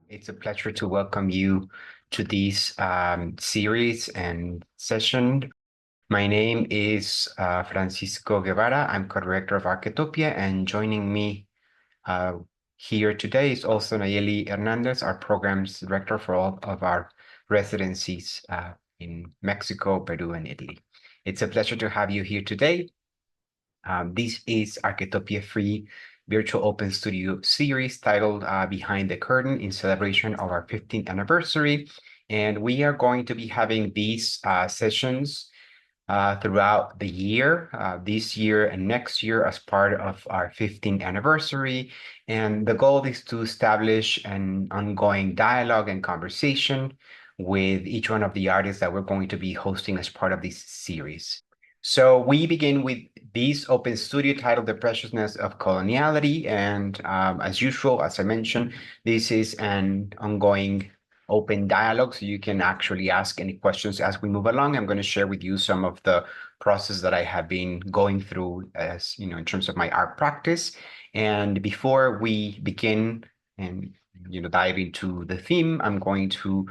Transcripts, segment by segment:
It's a pleasure to welcome you to this series and session. My name is Francisco Guevara. I'm co-director of Arquetopia, and joining me uh, here today is also Nayeli Hernandez, our programs director for all of our residencies in Mexico, Peru, and Italy. It's a pleasure to have you here today. This is Arquetopia Free Virtual Open Studio series titled Behind the Curtain in celebration of our 15th anniversary. And we are going to be having these sessions throughout the year, this year and next year as part of our 15th anniversary. And the goal is to establish an ongoing dialogue and conversation with each one of the artists that we're going to be hosting as part of this series. So we begin with this open studio titled The Preciousness of Coloniality. And as usual, as I mentioned, this is an ongoing open dialogue, so you can actually ask any questions as we move along. I'm going to share with you some of the process that I have been going through as, in terms of my art practice. And before we begin and, dive into the theme, I'm going to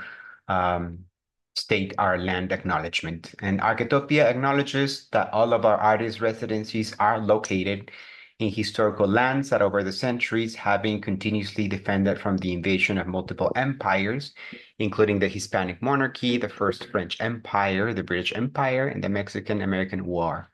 state our land acknowledgement. And Arquetopia acknowledges that all of our artist residencies are located in historical lands that over the centuries have been continuously defended from the invasion of multiple empires, including the Hispanic monarchy, the First French Empire, the British Empire, and the Mexican-American War.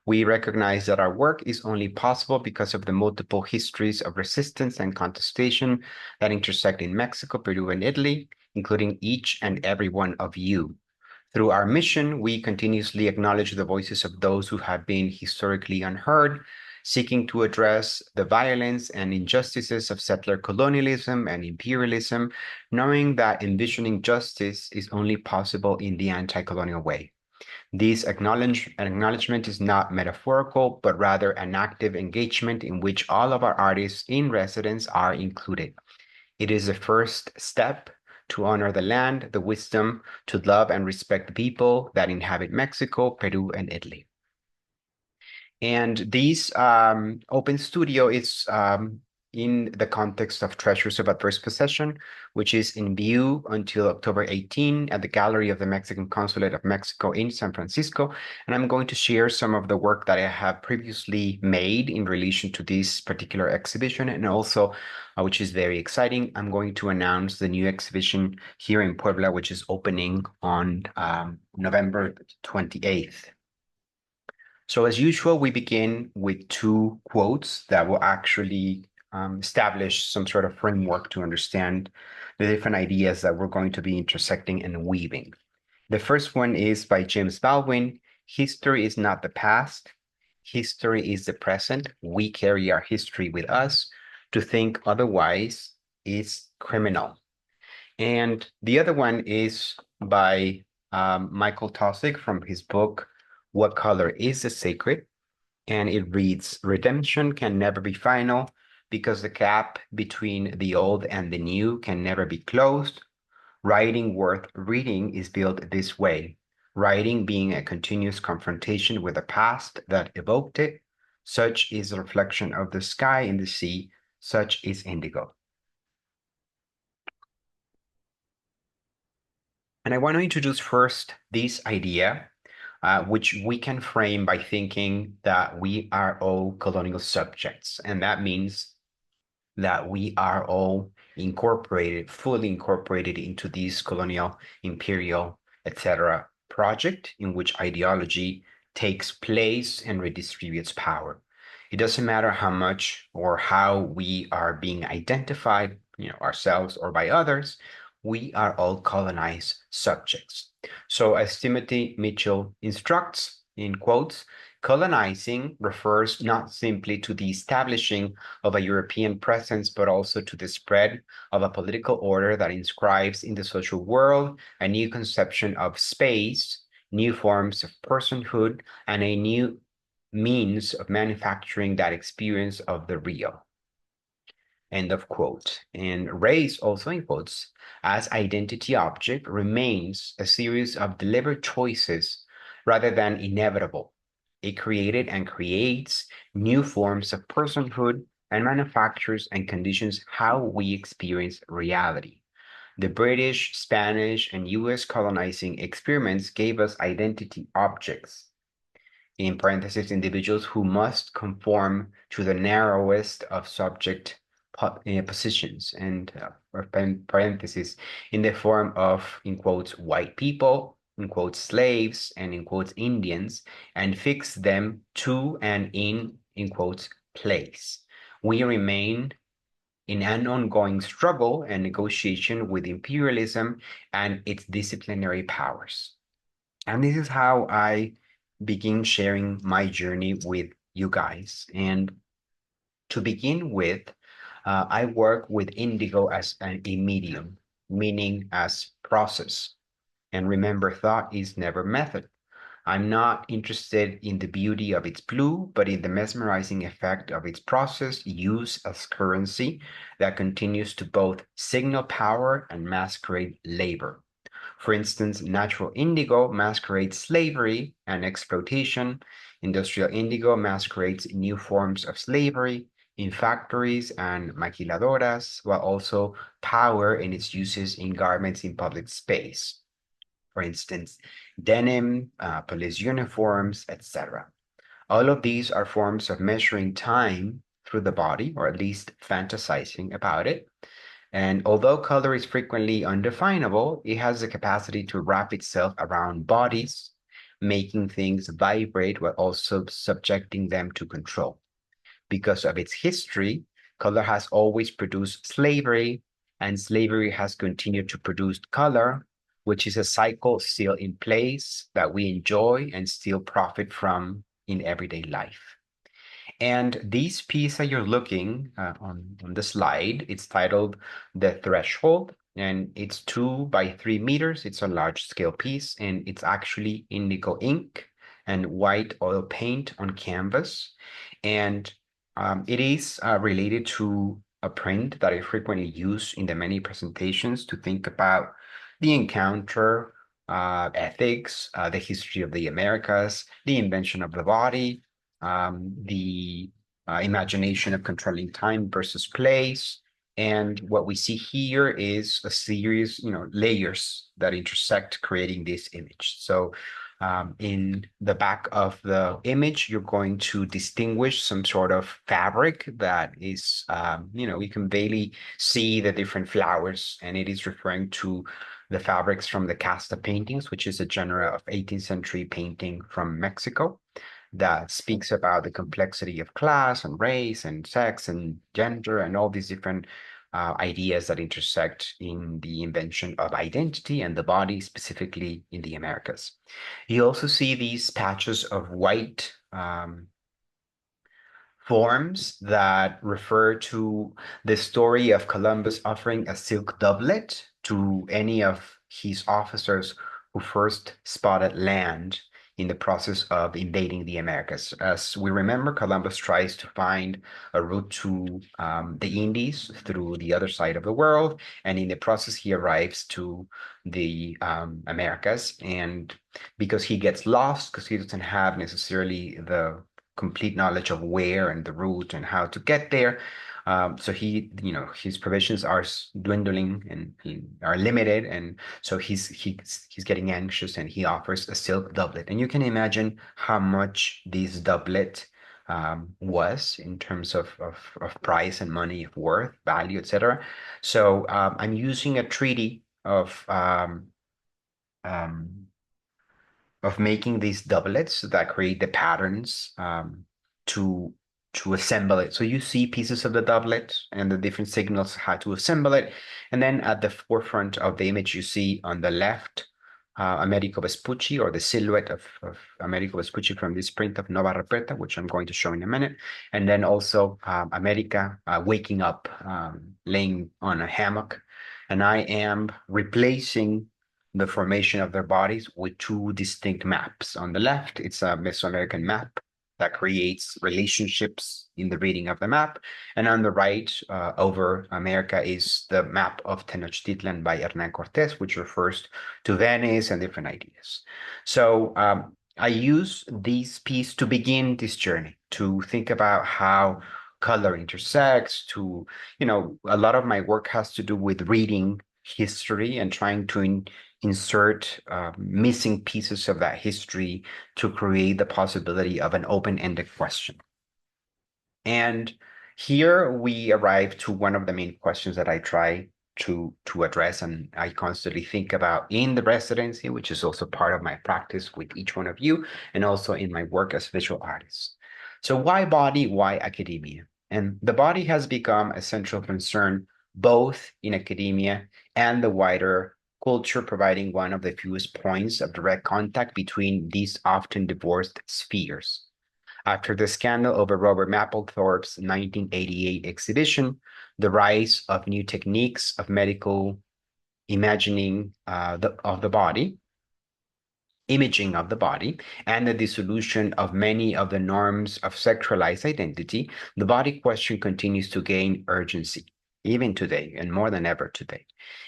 We recognize that our work is only possible because of the multiple histories of resistance and contestation that intersect in Mexico, Peru, and Italy, including each and every one of you. Through our mission, we continuously acknowledge the voices of those who have been historically unheard, seeking to address the violence and injustices of settler colonialism and imperialism, knowing that envisioning justice is only possible in the anti-colonial way. This acknowledgement is not metaphorical, but rather an active engagement in which all of our artists in residence are included. It is the first step to honor the land, the wisdom, to love and respect the people that inhabit Mexico, Peru, and Italy. And this open studio is in the context of Treasures of Adverse Possession, which is in view until October 18 at the Gallery of the Mexican Consulate of Mexico in San Francisco. And I'm going to share some of the work that I have previously made in relation to this particular exhibition. And also, which is very exciting, I'm going to announce the new exhibition here in Puebla, which is opening on November 28th. So as usual, we begin with two quotes that will actually establish some sort of framework to understand the different ideas that we're going to be intersecting and weaving. The first one is by James Baldwin. History is not the past. History is the present. We carry our history with us. To think otherwise is criminal. And the other one is by Michael Taussig from his book, What Color is the Sacred? And it reads, redemption can never be final because the gap between the old and the new can never be closed. Writing worth reading is built this way, writing being a continuous confrontation with the past that evoked it. Such is the reflection of the sky in the sea, such is indigo. And I want to introduce first this idea, which we can frame by thinking that we are all colonial subjects. And that means that we are all incorporated, fully incorporated into this colonial, imperial, etc. project in which ideology takes place and redistributes power. It doesn't matter how much or how we are being identified, ourselves or by others, we are all colonized subjects. So as Timothy Mitchell instructs, in quotes, colonizing refers not simply to the establishing of a European presence, but also to the spread of a political order that inscribes in the social world a new conception of space, new forms of personhood, and a new means of manufacturing that experience of the real. End of quote. And race, also in quotes, as identity object remains a series of deliberate choices rather than inevitable. It created and creates new forms of personhood and manufactures and conditions how we experience reality. The British, Spanish, and US colonizing experiments gave us identity objects, in parentheses, individuals who must conform to the narrowest of subject positions, and or parentheses, in the form of, in quotes, white people, in quotes, slaves, and in quotes, Indians, and fix them to and in quotes, place. We remain in an ongoing struggle and negotiation with imperialism and its disciplinary powers. And this is how I begin sharing my journey with you guys. And to begin with, I work with indigo as a medium, meaning as process. And remember, thought is never method. I'm not interested in the beauty of its blue, but in the mesmerizing effect of its process use as currency that continues to both signal power and masquerade labor. For instance, natural indigo masquerades slavery and exploitation. Industrial indigo masquerades new forms of slavery in factories and maquiladoras, while also power in its uses in garments in public space. For instance, denim, police uniforms, etc. All of these are forms of measuring time through the body, or at least fantasizing about it. And although color is frequently undefinable, it has the capacity to wrap itself around bodies, making things vibrate while also subjecting them to control. Because of its history, color has always produced slavery, and slavery has continued to produce color, which is a cycle still in place that we enjoy and still profit from in everyday life. And this piece that you're looking on the slide, it's titled The Threshold, and it's 2 by 3 meters. It's a large scale piece, and it's actually indigo ink and white oil paint on canvas. And it is related to a print that I frequently use in the many presentations to think about the encounter, ethics, the history of the Americas, the invention of the body, the imagination of controlling time versus place. And what we see here is a series, layers that intersect, creating this image. So in the back of the image, you're going to distinguish some sort of fabric that is, you can barely see the different flowers, and it is referring to the fabrics from the casta paintings, which is a genre of 18th century painting from Mexico that speaks about the complexity of class and race and sex and gender and all these different ideas that intersect in the invention of identity and the body, specifically in the Americas. You also see these patches of white forms that refer to the story of Columbus offering a silk doublet to any of his officers who first spotted land in the process of invading the Americas. As we remember, Columbus tries to find a route to the Indies through the other side of the world, and in the process, he arrives to the Americas. And because he gets lost, because he doesn't have necessarily the complete knowledge of where and the route and how to get there. So his provisions are dwindling and are limited, and so he's getting anxious, and he offers a silk doublet. And you can imagine how much this doublet was in terms of price and money, of worth, value, etc. So I'm using a treaty um, of making these doublets that create the patterns to assemble it. So you see pieces of the doublet and the different signals how to assemble it. And then at the forefront of the image, you see on the left Americo Vespucci, or the silhouette of Americo Vespucci from this print of Nova Repreta, which I'm going to show in a minute. And then also America waking up, laying on a hammock. And I am replacing the formation of their bodies with two distinct maps. On the left, it's a Mesoamerican map that creates relationships in the reading of the map. And on the right, over America, is the map of Tenochtitlan by Hernán Cortés, which refers to Venice and different ideas. So I use this piece to begin this journey, to think about how color intersects, a lot of my work has to do with reading history and trying to insert missing pieces of that history to create the possibility of an open-ended question. And here we arrive to one of the main questions that I try to address and I constantly think about in the residency, which is also part of my practice with each one of you, and also in my work as visual artist. So why body, why academia? And the body has become a central concern both in academia and the wider culture, providing one of the fewest points of direct contact between these often divorced spheres. After the scandal over Robert Mapplethorpe's 1988 exhibition, the rise of new techniques of medical imagining of the body, imaging of the body, and the dissolution of many of the norms of sexualized identity, the body question continues to gain urgency, even today, and more than ever today.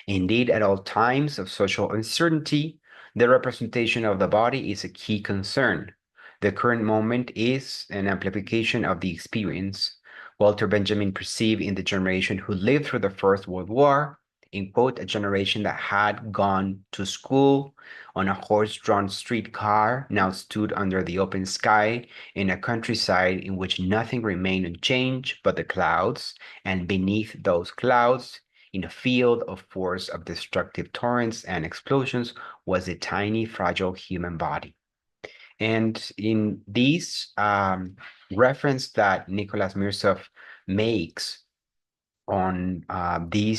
Indeed, at all times of social uncertainty, the representation of the body is a key concern. The current moment is an amplification of the experience. Walter Benjamin perceived in the generation who lived through the First World War, in quote, a generation that had gone to school on a horse-drawn streetcar, now stood under the open sky in a countryside in which nothing remained unchanged but the clouds, and beneath those clouds, in a field of force of destructive torrents and explosions, was a tiny, fragile human body. And in this reference that Nicholas Mirsov makes on the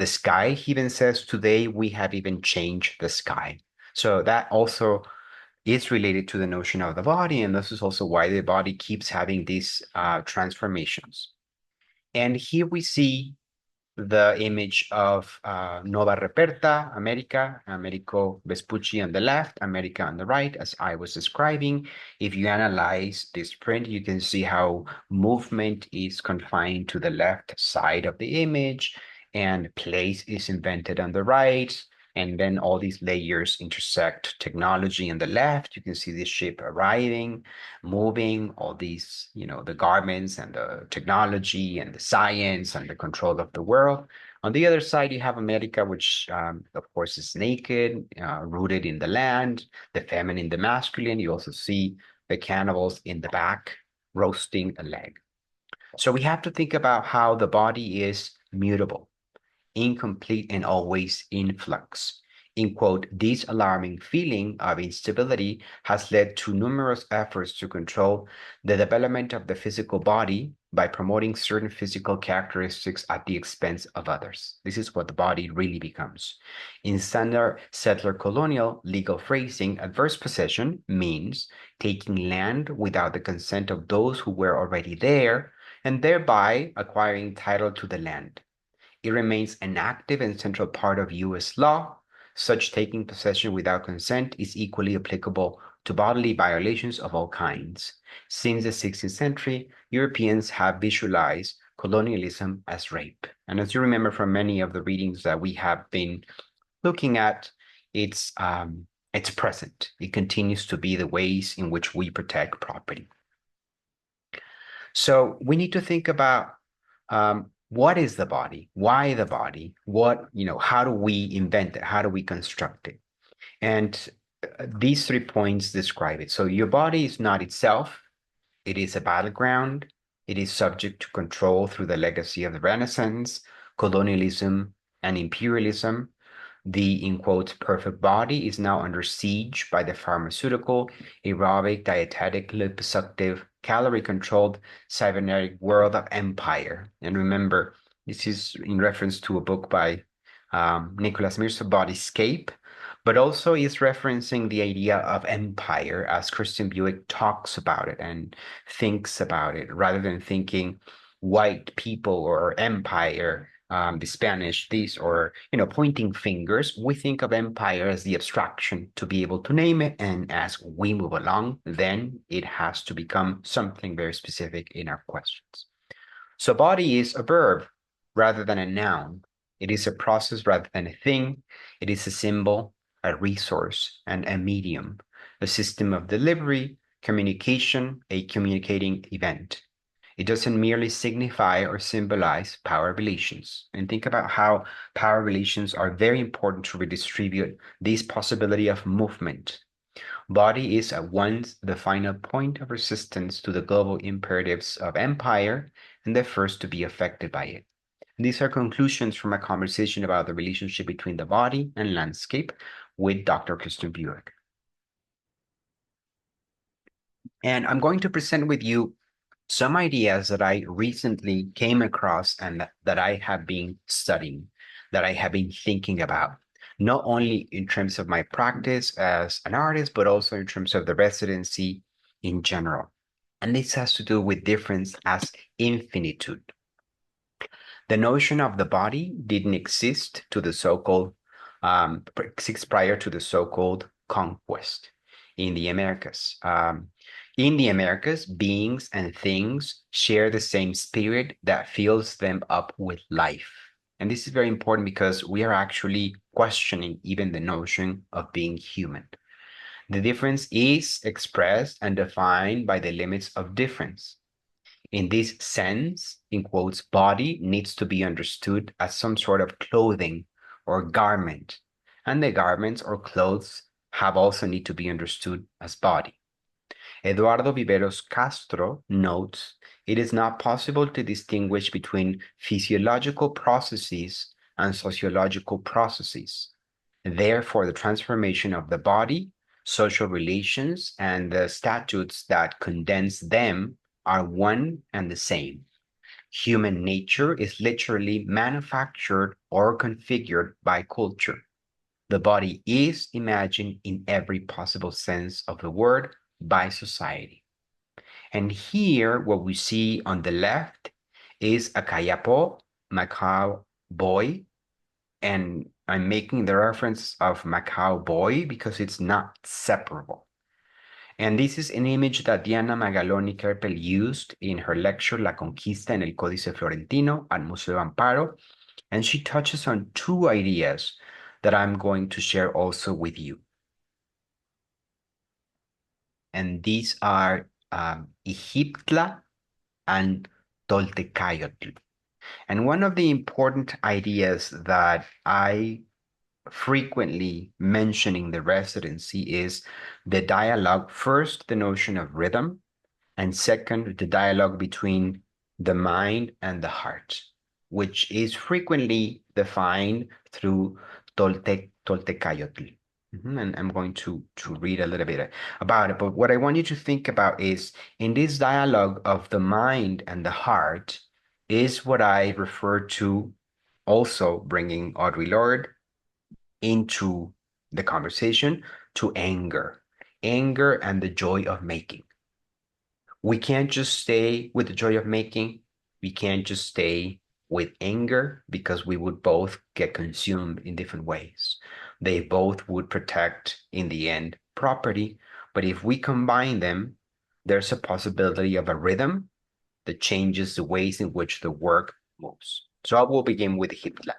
sky, he even says, today we have even changed the sky. So that also is related to the notion of the body, and this is also why the body keeps having these transformations. And here we see the image of Nova Reperta, America, Americo Vespucci on the left, America on the right, as I was describing. If you analyze this print, you can see how movement is confined to the left side of the image and place is invented on the right. And then all these layers intersect technology on the left. You can see this ship arriving, moving, all these, the garments and the technology and the science and the control of the world. On the other side, you have America, which, of course, is naked, rooted in the land, the feminine, the masculine. You also see the cannibals in the back roasting a leg. So we have to think about how the body is mutable, incomplete, and always in flux. In quote, this alarming feeling of instability has led to numerous efforts to control the development of the physical body by promoting certain physical characteristics at the expense of others. This is what the body really becomes. In standard settler colonial legal phrasing, adverse possession means taking land without the consent of those who were already there and thereby acquiring title to the land. It remains an active and central part of U.S. law. Such taking possession without consent is equally applicable to bodily violations of all kinds. Since the 16th century, Europeans have visualized colonialism as rape. And as you remember from many of the readings that we have been looking at, it's present. It continues to be the ways in which we protect property. So we need to think about what is the body? Why the body? How do we invent it? How do we construct it? And these 3 points describe it. So your body is not itself. It is a battleground. It is subject to control through the legacy of the Renaissance, colonialism, and imperialism. The, in quotes, perfect body is now under siege by the pharmaceutical, aerobic, dietetic, liposuctive, calorie-controlled, cybernetic world of empire. And remember, this is in reference to a book by Nicholas Mirza, Bodyscape, but also is referencing the idea of empire as Christian Buick talks about it and thinks about it, rather than thinking white people or empire, the Spanish, this, or, pointing fingers. We think of empire as the abstraction to be able to name it. And as we move along, then it has to become something very specific in our questions. So body is a verb rather than a noun. It is a process rather than a thing. It is a symbol, a resource, and a medium, a system of delivery, communication, a communicating event. It doesn't merely signify or symbolize power relations. And think about how power relations are very important to redistribute this possibility of movement. Body is at once the final point of resistance to the global imperatives of empire and the first to be affected by it. These are conclusions from a conversation about the relationship between the body and landscape with Dr. Kristen Buick. And I'm going to present with you some ideas that I recently came across and that I have been studying, that I have been thinking about, not only in terms of my practice as an artist, but also in terms of the residency in general. And this has to do with difference as infinitude. The notion of the body didn't exist to the so-called exist prior to the so-called conquest in the Americas. In the Americas, beings and things share the same spirit that fills them up with life. And this is very important because we are actually questioning even the notion of being human. The difference is expressed and defined by the limits of difference. In this sense, in quotes, body needs to be understood as some sort of clothing or garment, and the garments or clothes have also need to be understood as body. Eduardo Viveros Castro notes, it is not possible to distinguish between physiological processes and sociological processes. Therefore, the transformation of the body, social relations, and the statutes that condense them are one and the same. Human nature is literally manufactured or configured by culture. The body is imagined in every possible sense of the word by society. And here, what we see on the left is a Kayapo, Macau boy, and I'm making the reference of Macau boy because it's not separable. And this is an image that Diana Magaloni Kerpel used in her lecture La Conquista en el Códice Florentino at Museo Amparo, and she touches on two ideas that I'm going to share also with you. And these are Egiptla and Toltecayotl. And one of the important ideas that I frequently mention in the residency is the dialogue, first, the notion of rhythm, and second, the dialogue between the mind and the heart, which is frequently defined through Toltecayotl. And I'm going to read a little bit about it. But what I want you to think about is in this dialogue of the mind and the heart is what I refer to also bringing Audre Lorde into the conversation to anger and the joy of making. We can't just stay with the joy of making. We can't just stay with anger because we would both get consumed in different ways. They both would protect, in the end, property. But if we combine them, there's a possibility of a rhythm that changes the ways in which the work moves. So I will begin with Hitler.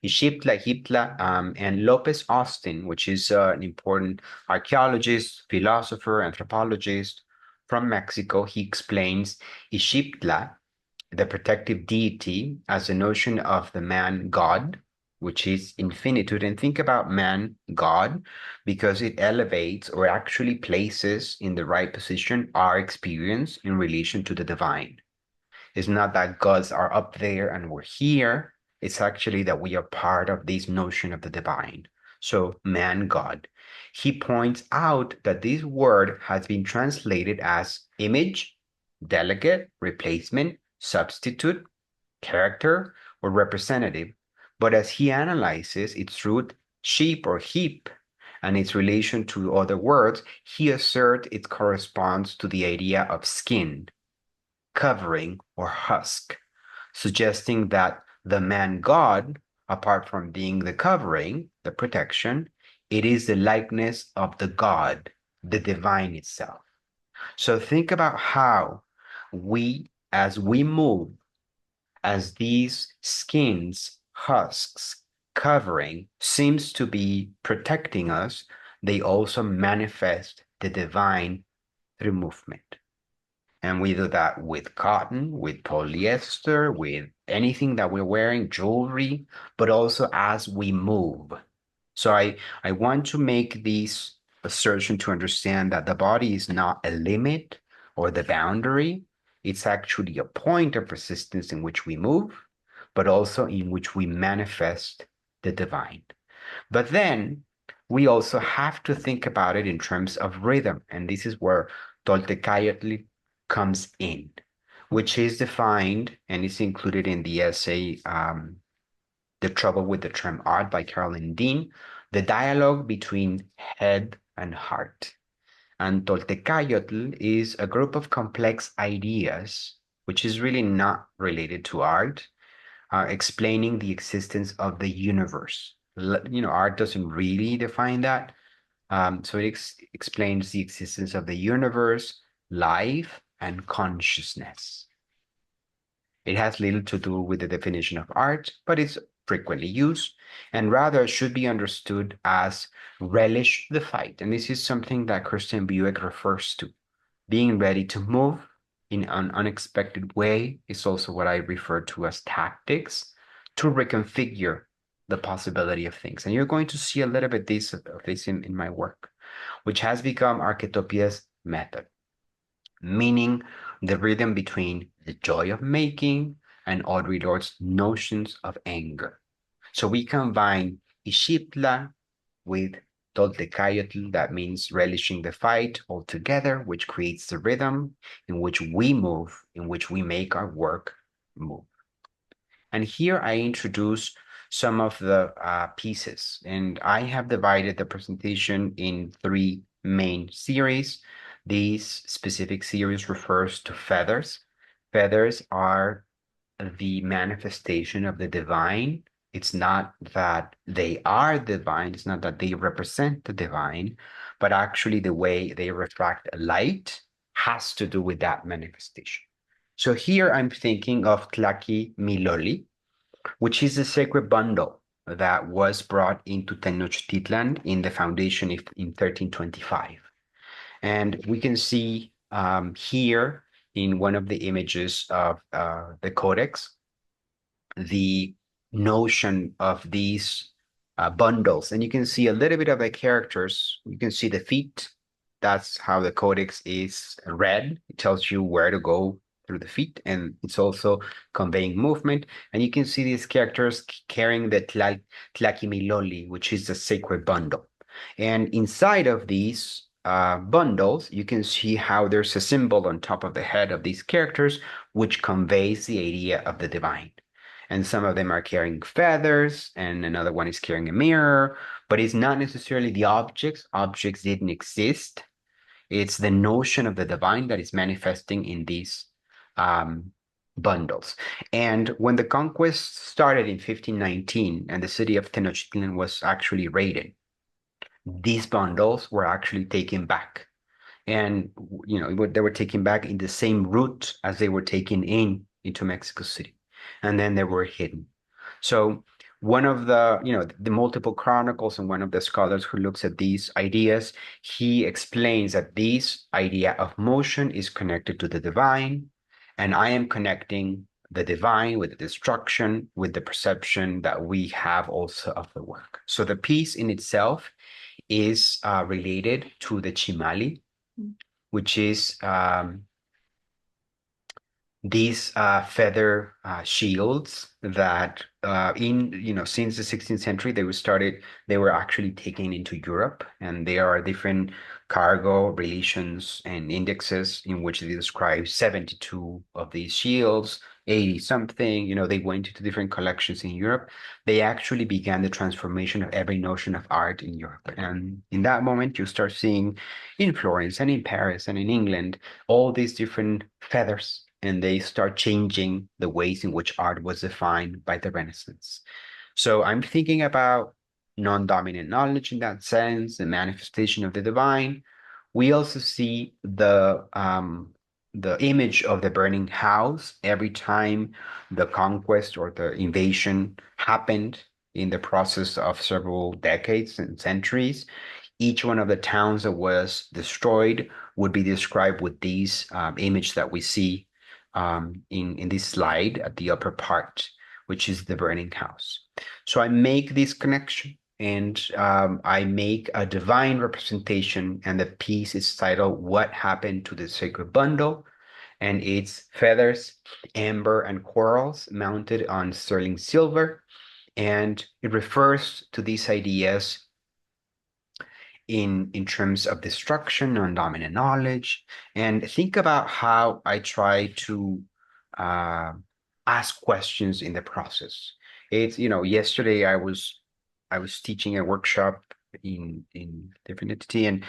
Hitler, and Lopez Austin, which is an important archaeologist, philosopher, anthropologist from Mexico, he explains Ixiptla, the protective deity, as a notion of the man God, which is infinitude. And think about man God, because it elevates or actually places in the right position our experience in relation to the divine. It's not that gods are up there and we're here. It's actually that we are part of this notion of the divine. So, man, God. He points out that this word has been translated as image, delegate, replacement, substitute, character, or representative. But as he analyzes its root, sheep or heap, and its relation to other words, he asserts it corresponds to the idea of skin, covering, or husk, suggesting that the man God, apart from being the covering, the protection, it is the likeness of the God, the divine itself. So think about how we, as we move, as these skins, husks, covering seems to be protecting us, they also manifest the divine through movement. And we do that with cotton, with polyester, with anything that we're wearing, jewelry, but also as we move. So I want to make this assertion to understand that the body is not a limit or the boundary. It's actually a point of resistance in which we move, but also in which we manifest the divine. But then we also have to think about it in terms of rhythm. And this is where Toltecayotl comes in, which is defined and is included in the essay The Trouble with the Term Art by Carolyn Dean, the dialogue between head and heart. And Toltecayotl is a group of complex ideas, which is really not related to art, explaining the existence of the universe. Art doesn't really define that. So it explains the existence of the universe, life, and consciousness. It has little to do with the definition of art, but it's frequently used and rather should be understood as relish the fight. And this is something that Christian Buick refers to. Being ready to move in an unexpected way is also what I refer to as tactics to reconfigure the possibility of things. And you're going to see a little bit of this in my work, which has become Arquetopia's method, meaning the rhythm between the joy of making and Audre Lorde's notions of anger. So we combine Ixiptla with Toltecayotl, that means relishing the fight altogether, which creates the rhythm in which we move, in which we make our work move. And here I introduce some of the pieces, and I have divided the presentation in three main series. These specific series refers to feathers. Feathers are the manifestation of the divine. It's not that they are divine, it's not that they represent the divine, but actually the way they refract light has to do with that manifestation. So here I'm thinking of Tlaki Miloli, which is a sacred bundle that was brought into Tenochtitlan in the foundation in 1325. And we can see here in one of the images of the codex, the notion of these bundles. And you can see a little bit of the characters. You can see the feet. That's how the codex is read. It tells you where to go through the feet, and it's also conveying movement. And you can see these characters carrying the Tlakimiloli, which is the sacred bundle. And inside of these bundles, you can see how there's a symbol on top of the head of these characters, which conveys the idea of the divine. And some of them are carrying feathers, and another one is carrying a mirror, but it's not necessarily the objects. Objects didn't exist. It's the notion of the divine that is manifesting in these bundles. And when the conquest started in 1519 and the city of Tenochtitlan was actually raided, these bundles were actually taken back. And they were taken back in the same route as they were taken into Mexico City, and then they were hidden. So one of the multiple chronicles, and one of the scholars who looks at these ideas, he explains that this idea of motion is connected to the divine, and I am connecting the divine with the destruction, with the perception that we have also of the work. So the piece in itself is related to the Chimali, which is these feather shields that since the 16th century they were actually taken into Europe, and there are different cargo relations and indexes in which they describe 72 of these shields, 80 something. They went into different collections in Europe. They actually began the transformation of every notion of art in Europe, and in that moment you start seeing in Florence and in Paris and in England all these different feathers, and they start changing the ways in which art was defined by the Renaissance. So I'm thinking about non-dominant knowledge in that sense, the manifestation of the divine. We also see the image of the burning house every time the conquest or the invasion happened in the process of several decades and centuries. Each one of the towns that was destroyed would be described with these image that we see in this slide at the upper part, which is the burning house. So I make this connection, and I make a divine representation, and the piece is titled "What Happened to the Sacred Bundle?" And it's feathers, amber, and corals mounted on sterling silver. And it refers to these ideas in terms of destruction, non-dominant knowledge. And think about how I try to ask questions in the process. It's, yesterday I was teaching a workshop in different entity, and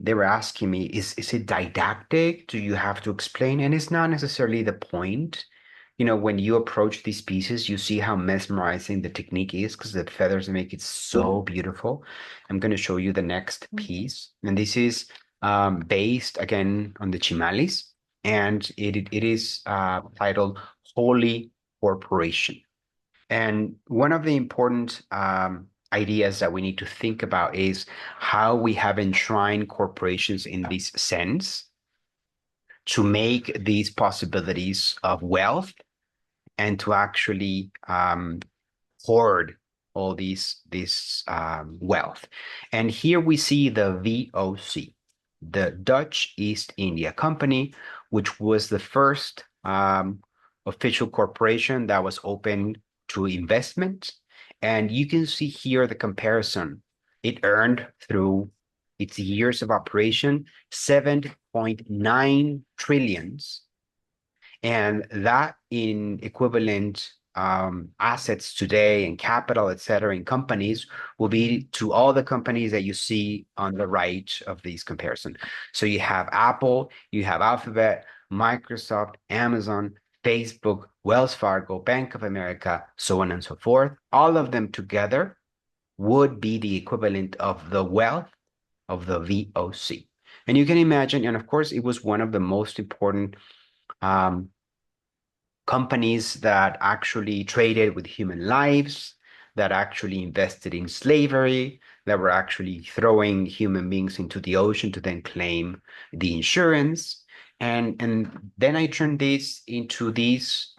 they were asking me, is it didactic? Do you have to explain? And it's not necessarily the point. When you approach these pieces, you see how mesmerizing the technique is because the feathers make it so beautiful. I'm going to show you the next piece, and this is based again on the Chimalis, and it is titled Holy Corporation. And one of the important ideas that we need to think about is how we have enshrined corporations in this sense to make these possibilities of wealth and to actually hoard all this wealth. And here we see the VOC, the Dutch East India Company, which was the first official corporation that was open to investment. And you can see here the comparison. It earned through its years of operation 7.9 trillions, and that in equivalent assets today and capital, et cetera, in companies will be to all the companies that you see on the right of these comparison. So you have Apple, you have Alphabet, Microsoft, Amazon, Facebook, Wells Fargo, Bank of America, so on and so forth. All of them together would be the equivalent of the wealth of the VOC. And you can imagine, and of course, it was one of the most important companies that actually traded with human lives, that actually invested in slavery, that were actually throwing human beings into the ocean to then claim the insurance. And then I turned this into this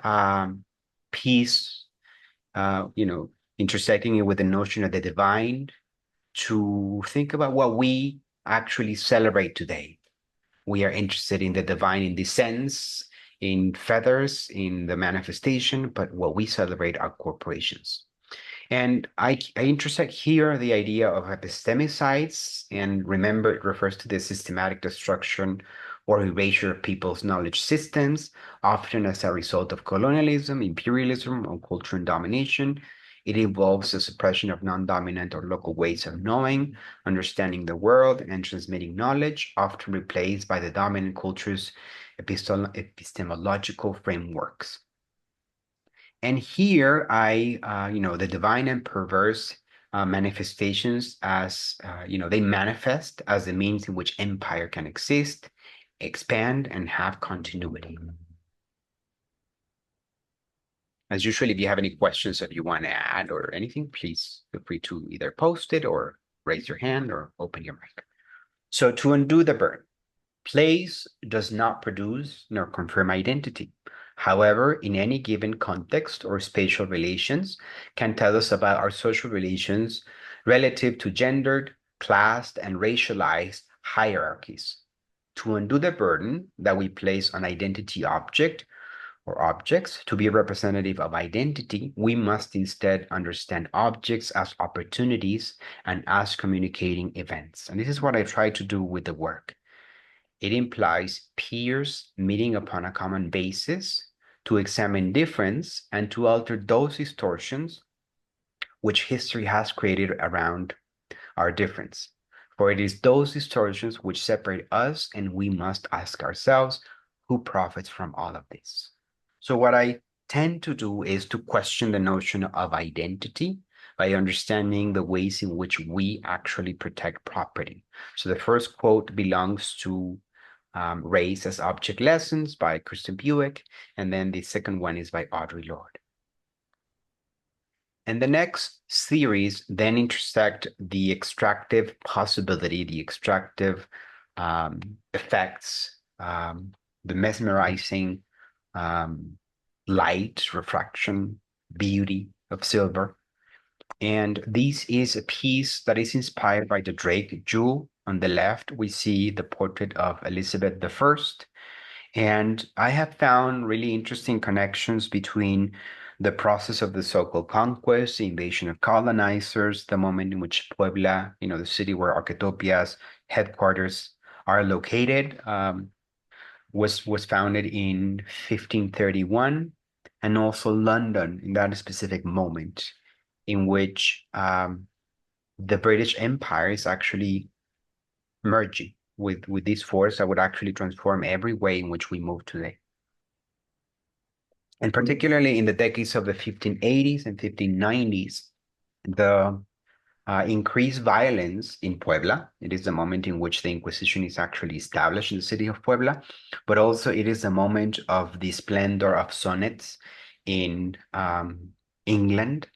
piece, intersecting it with the notion of the divine to think about what we actually celebrate today. We are interested in the divine in this sense, in feathers, in the manifestation, but what we celebrate are corporations. And I intersect here the idea of epistemicides, and remember, it refers to the systematic destruction or erasure of people's knowledge systems, often as a result of colonialism, imperialism, or culture and domination. It involves the suppression of non-dominant or local ways of knowing, understanding the world, and transmitting knowledge, often replaced by the dominant culture's epistemological frameworks. And here the divine and perverse manifestations as, they manifest as the means in which empire can exist, expand, and have continuity. As usual, if you have any questions that you want to add or anything, please feel free to either post it or raise your hand or open your mic. So to undo the burn, place does not produce nor confirm identity. However, in any given context or spatial relations can tell us about our social relations relative to gendered, classed, and racialized hierarchies. To undo the burden that we place on identity object or objects to be representative of identity, we must instead understand objects as opportunities and as communicating events. And this is what I try to do with the work. It implies peers meeting upon a common basis to examine difference and to alter those distortions which history has created around our difference. For it is those distortions which separate us, and we must ask ourselves, who profits from all of this? So what I tend to do is to question the notion of identity by understanding the ways in which we actually protect property. So the first quote belongs to Race as Object Lessons by Kristen Buick, and then the second one is by Audre Lorde. And the next series then intersect the extractive possibility, the extractive effects, the mesmerizing light, refraction, beauty of silver. And this is a piece that is inspired by the Drake jewel. On the left, we see the portrait of Elizabeth I. And I have found really interesting connections between the process of the so-called conquest, the invasion of colonizers, the moment in which Puebla, the city where Arquetopia's headquarters are located, was founded in 1531, and also London in that specific moment in which the British Empire is actually merging with this force that would actually transform every way in which we move today. And particularly in the decades of the 1580s and 1590s, the increased violence in Puebla. It is the moment in which the Inquisition is actually established in the city of Puebla, but also it is the moment of the splendor of sonnets in England.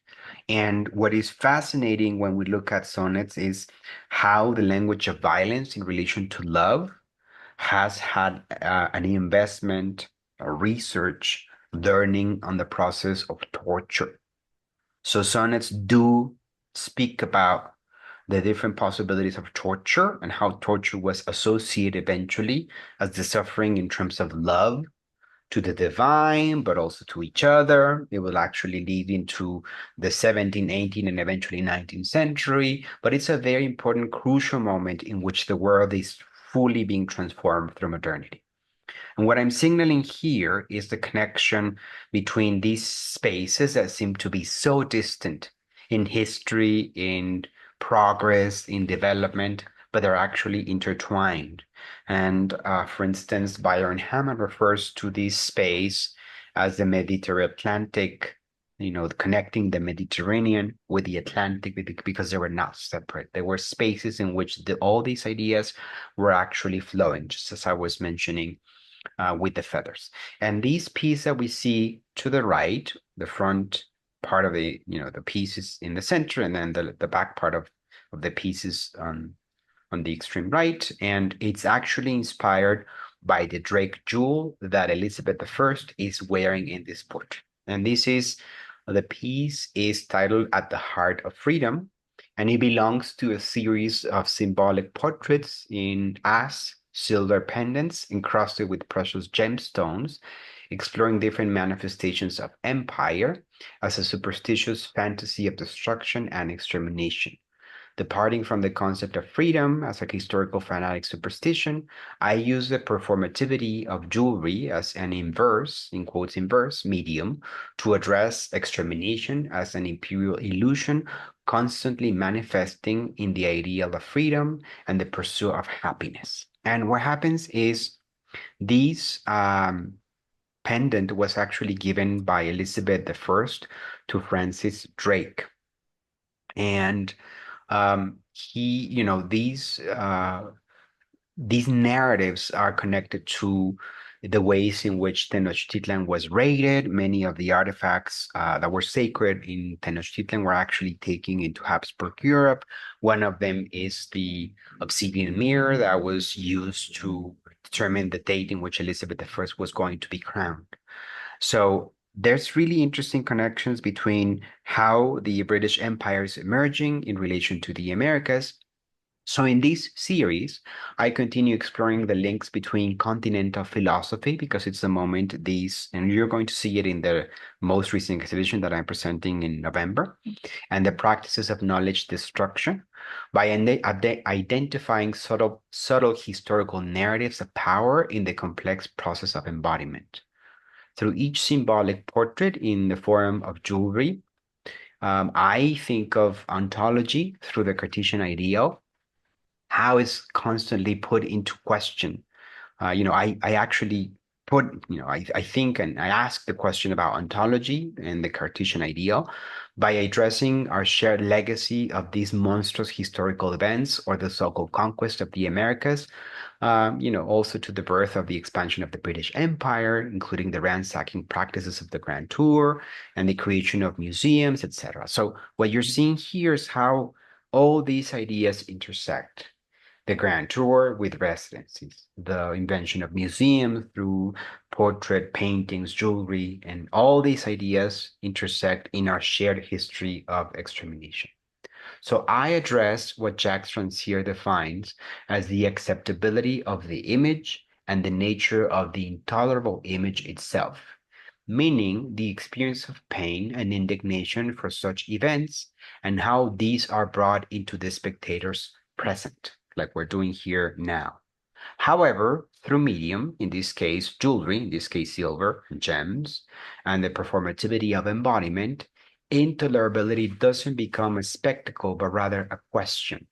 And what is fascinating when we look at sonnets is how the language of violence in relation to love has had an investment, a research, learning on the process of torture. So sonnets do speak about the different possibilities of torture and how torture was associated eventually as the suffering in terms of love to the divine, but also to each other. It will actually lead into the 17th, 18th, and eventually 19th century. But it's a very important, crucial moment in which the world is fully being transformed through modernity. And what I'm signaling here is the connection between these spaces that seem to be so distant in history, in progress, in development, but they're actually intertwined. And for instance, Byron Hammond refers to this space as the Mediterranean Atlantic, connecting the Mediterranean with the Atlantic because they were not separate. There were spaces in which all these ideas were actually flowing, just as I was mentioning with the feathers. And this piece that we see to the right, the front part of the piece is in the center, and then the back part of the piece is on the extreme right. And it's actually inspired by the Drake jewel that Elizabeth I is wearing in this portrait. And the piece is titled At the Heart of Freedom, and it belongs to a series of symbolic portraits in silver pendants encrusted with precious gemstones, exploring different manifestations of empire as a superstitious fantasy of destruction and extermination. Departing from the concept of freedom as a historical fanatic superstition, I use the performativity of jewelry as an inverse, in quotes inverse, medium to address extermination as an imperial illusion constantly manifesting in the ideal of freedom and the pursuit of happiness. And what happens is this pendant was actually given by Elizabeth I to Francis Drake. And these narratives are connected to the ways in which Tenochtitlan was raided. Many of the artifacts that were sacred in Tenochtitlan were actually taken into Habsburg Europe. One of them is the obsidian mirror that was used to determine the date in which Elizabeth I was going to be crowned. So there's really interesting connections between how the British Empire is emerging in relation to the Americas. So in this series, I continue exploring the links between continental philosophy, because it's the moment and you're going to see it in the most recent exhibition that I'm presenting in November, and the practices of knowledge destruction by identifying subtle historical narratives of power in the complex process of embodiment. Through each symbolic portrait in the form of jewelry, I think of ontology through the Cartesian ideal, how it's constantly put into question. I actually I think and I ask the question about ontology and the Cartesian ideal by addressing our shared legacy of these monstrous historical events, or the so-called conquest of the Americas, also to the birth of the expansion of the British Empire, including the ransacking practices of the Grand Tour and the creation of museums, etc. So what you're seeing here is how all these ideas intersect. the grand tour with residencies, the invention of museums through portrait, paintings, jewelry, and all these ideas intersect in our shared history of extermination. So I address what Jacques Rancière defines as the acceptability of the image and the nature of the intolerable image itself, meaning the experience of pain and indignation for such events and how these are brought into the spectator's present, like we're doing here now. However, through medium, in this case jewelry, in this case silver, gems, and the performativity of embodiment, intolerability doesn't become a spectacle, but rather a question.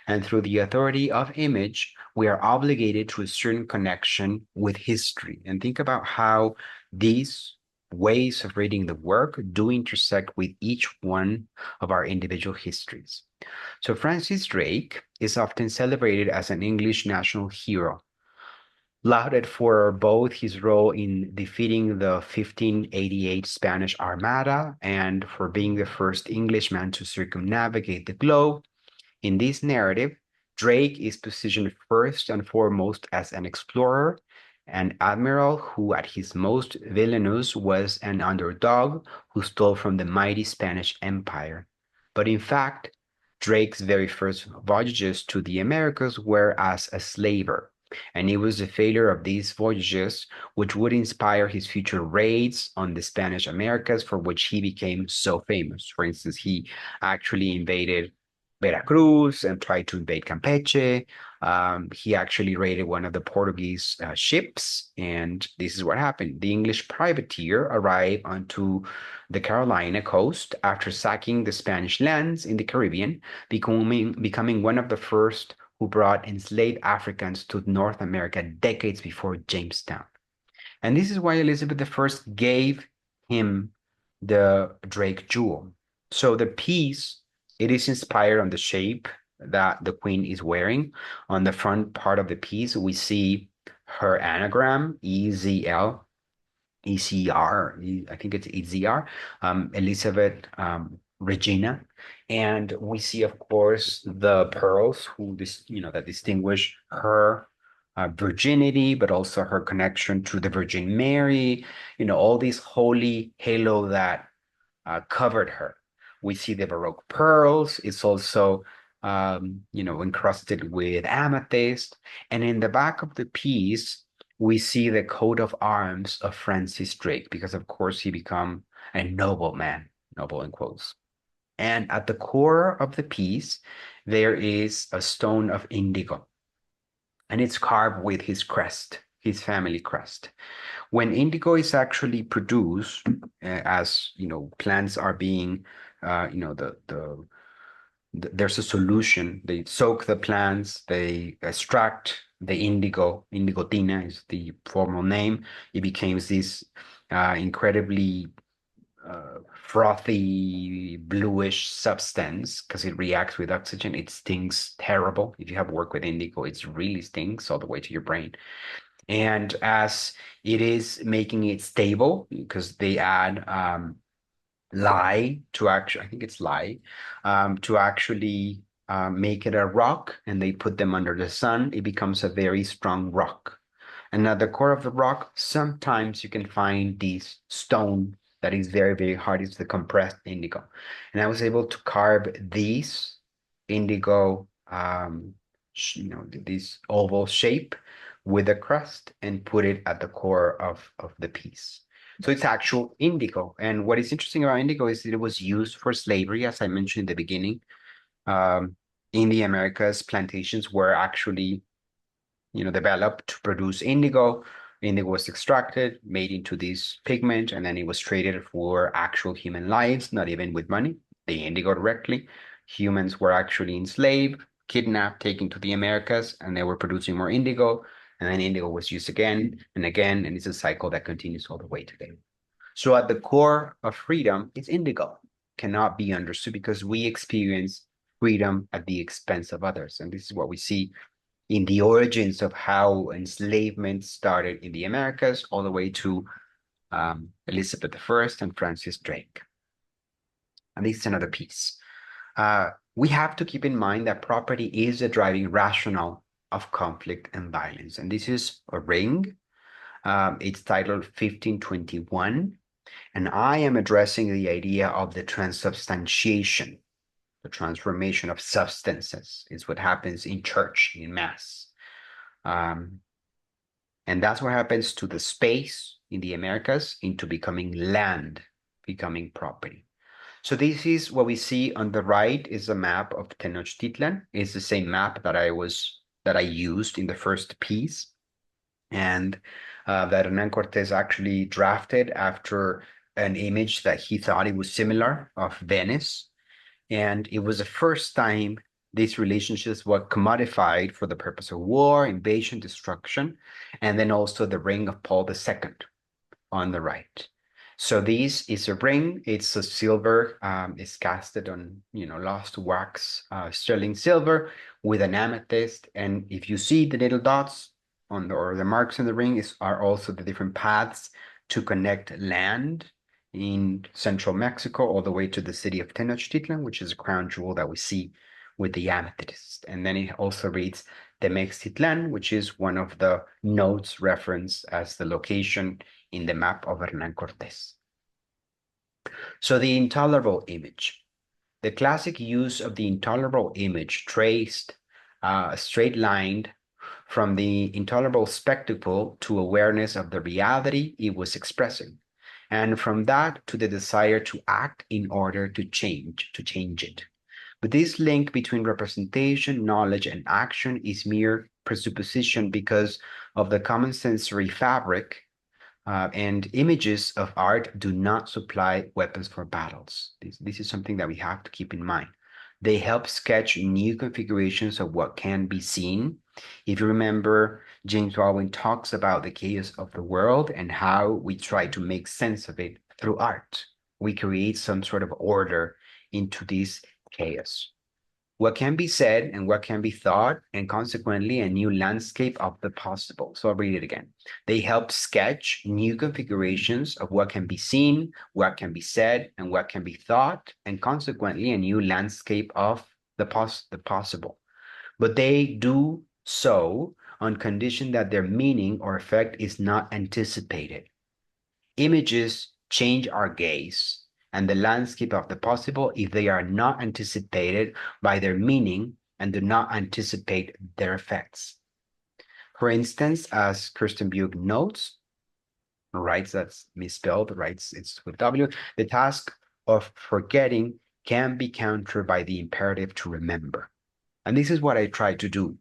And through the authority of image, we are obligated to a certain connection with history. And think about how these ways of reading the work do intersect with each one of our individual histories. So Francis Drake is often celebrated as an English national hero, lauded for both his role in defeating the 1588 Spanish Armada and for being the first Englishman to circumnavigate the globe. In this narrative, Drake is positioned first and foremost as an explorer, an admiral who at his most villainous was an underdog who stole from the mighty Spanish Empire. But in fact, Drake's very first voyages to the Americas were as a slaver, and it was the failure of these voyages which would inspire his future raids on the Spanish Americas, for which he became so famous. For instance, he actually invaded Veracruz and tried to invade Campeche. He actually raided one of the Portuguese ships, and this is what happened. The English privateer arrived onto the Carolina coast after sacking the Spanish lands in the Caribbean, becoming one of the first who brought enslaved Africans to North America decades before Jamestown. And this is why Elizabeth I gave him the Drake jewel. So the piece, it is inspired on the shape that the queen is wearing. On the front part of the piece, we see her anagram, EZL, ECR, I think it's EZR, Elizabeth Regina. And we see, of course, the pearls that distinguish her virginity, but also her connection to the Virgin Mary, all these holy halo that covered her. We see the Baroque pearls. It's also, encrusted with amethyst. And in the back of the piece, we see the coat of arms of Francis Drake, because of course he became a nobleman, noble in quotes. And at the core of the piece, there is a stone of indigo, and it's carved with his crest, his family crest. When indigo is actually produced, as plants are being, there's a solution. They soak the plants, they extract the indigo. Indigotina is the formal name. It becomes this incredibly frothy bluish substance because it reacts with oxygen. It stings terrible. If you have worked with indigo, it really stings all the way to your brain. And as it is making it stable, because they add lye to actually, I think it's lye, to actually make it a rock, and they put them under the sun, it becomes a very strong rock. And at the core of the rock, sometimes you can find this stone that is very, very hard. It's the compressed indigo. And I was able to carve these indigo, this oval shape with a crust and put it at the core of the piece. So it's actual indigo. And what is interesting about indigo is that it was used for slavery, as I mentioned in the beginning. In the Americas, plantations were actually, developed to produce indigo. Indigo was extracted, made into this pigment, and then it was traded for actual human lives, not even with money, the indigo directly. Humans were actually enslaved, kidnapped, taken to the Americas, and they were producing more indigo. And then indigo was used again and again, and it's a cycle that continues all the way today. So at the core of freedom is indigo. Cannot be understood because we experience freedom at the expense of others. And this is what we see in the origins of how enslavement started in the Americas, all the way to Elizabeth I and Francis Drake. And this is another piece. we have to keep in mind that property is the driving rationale of conflict and violence. And this is a ring. It's titled 1521. And I am addressing the idea of the transubstantiation, the transformation of substances. Is what happens in church, in mass. And that's what happens to the space in the Americas into becoming land, becoming property. So this is what we see on the right is a map of Tenochtitlan. It's the same map that I used in the first piece, and that Hernan Cortés actually drafted after an image that he thought it was similar of Venice. And it was the first time these relationships were commodified for the purpose of war, invasion, destruction, and then also the ring of Paul II on the right. So this is a ring. It's a silver. It's casted on, lost wax, sterling silver with an amethyst. And if you see the little dots or the marks in the ring are also the different paths to connect land in central Mexico all the way to the city of Tenochtitlan, which is a crown jewel that we see with the amethyst. And then it also reads Temextitlan, which is one of the notes referenced as the location in the map of Hernan Cortés. So the intolerable image. The classic use of the intolerable image traced straight-lined from the intolerable spectacle to awareness of the reality it was expressing, and from that to the desire to act in order to change it. But this link between representation, knowledge, and action is mere presupposition because of the common sensory fabric, and images of art do not supply weapons for battles. This is something that we have to keep in mind. They help sketch new configurations of what can be seen. If you remember, James Baldwin talks about the chaos of the world and how we try to make sense of it through art. We create some sort of order into this chaos. What can be said and what can be thought, and consequently a new landscape of the possible. So I'll read it again. They help sketch new configurations of what can be seen, what can be said, and what can be thought, and consequently a new landscape of the possible. But they do so on condition that their meaning or effect is not anticipated. Images change our gaze and the landscape of the possible if they are not anticipated by their meaning and do not anticipate their effects. For instance, as Kirsten Bugh notes, writes, that's misspelled, writes it's with W, the task of forgetting can be countered by the imperative to remember. And this is what I try to do.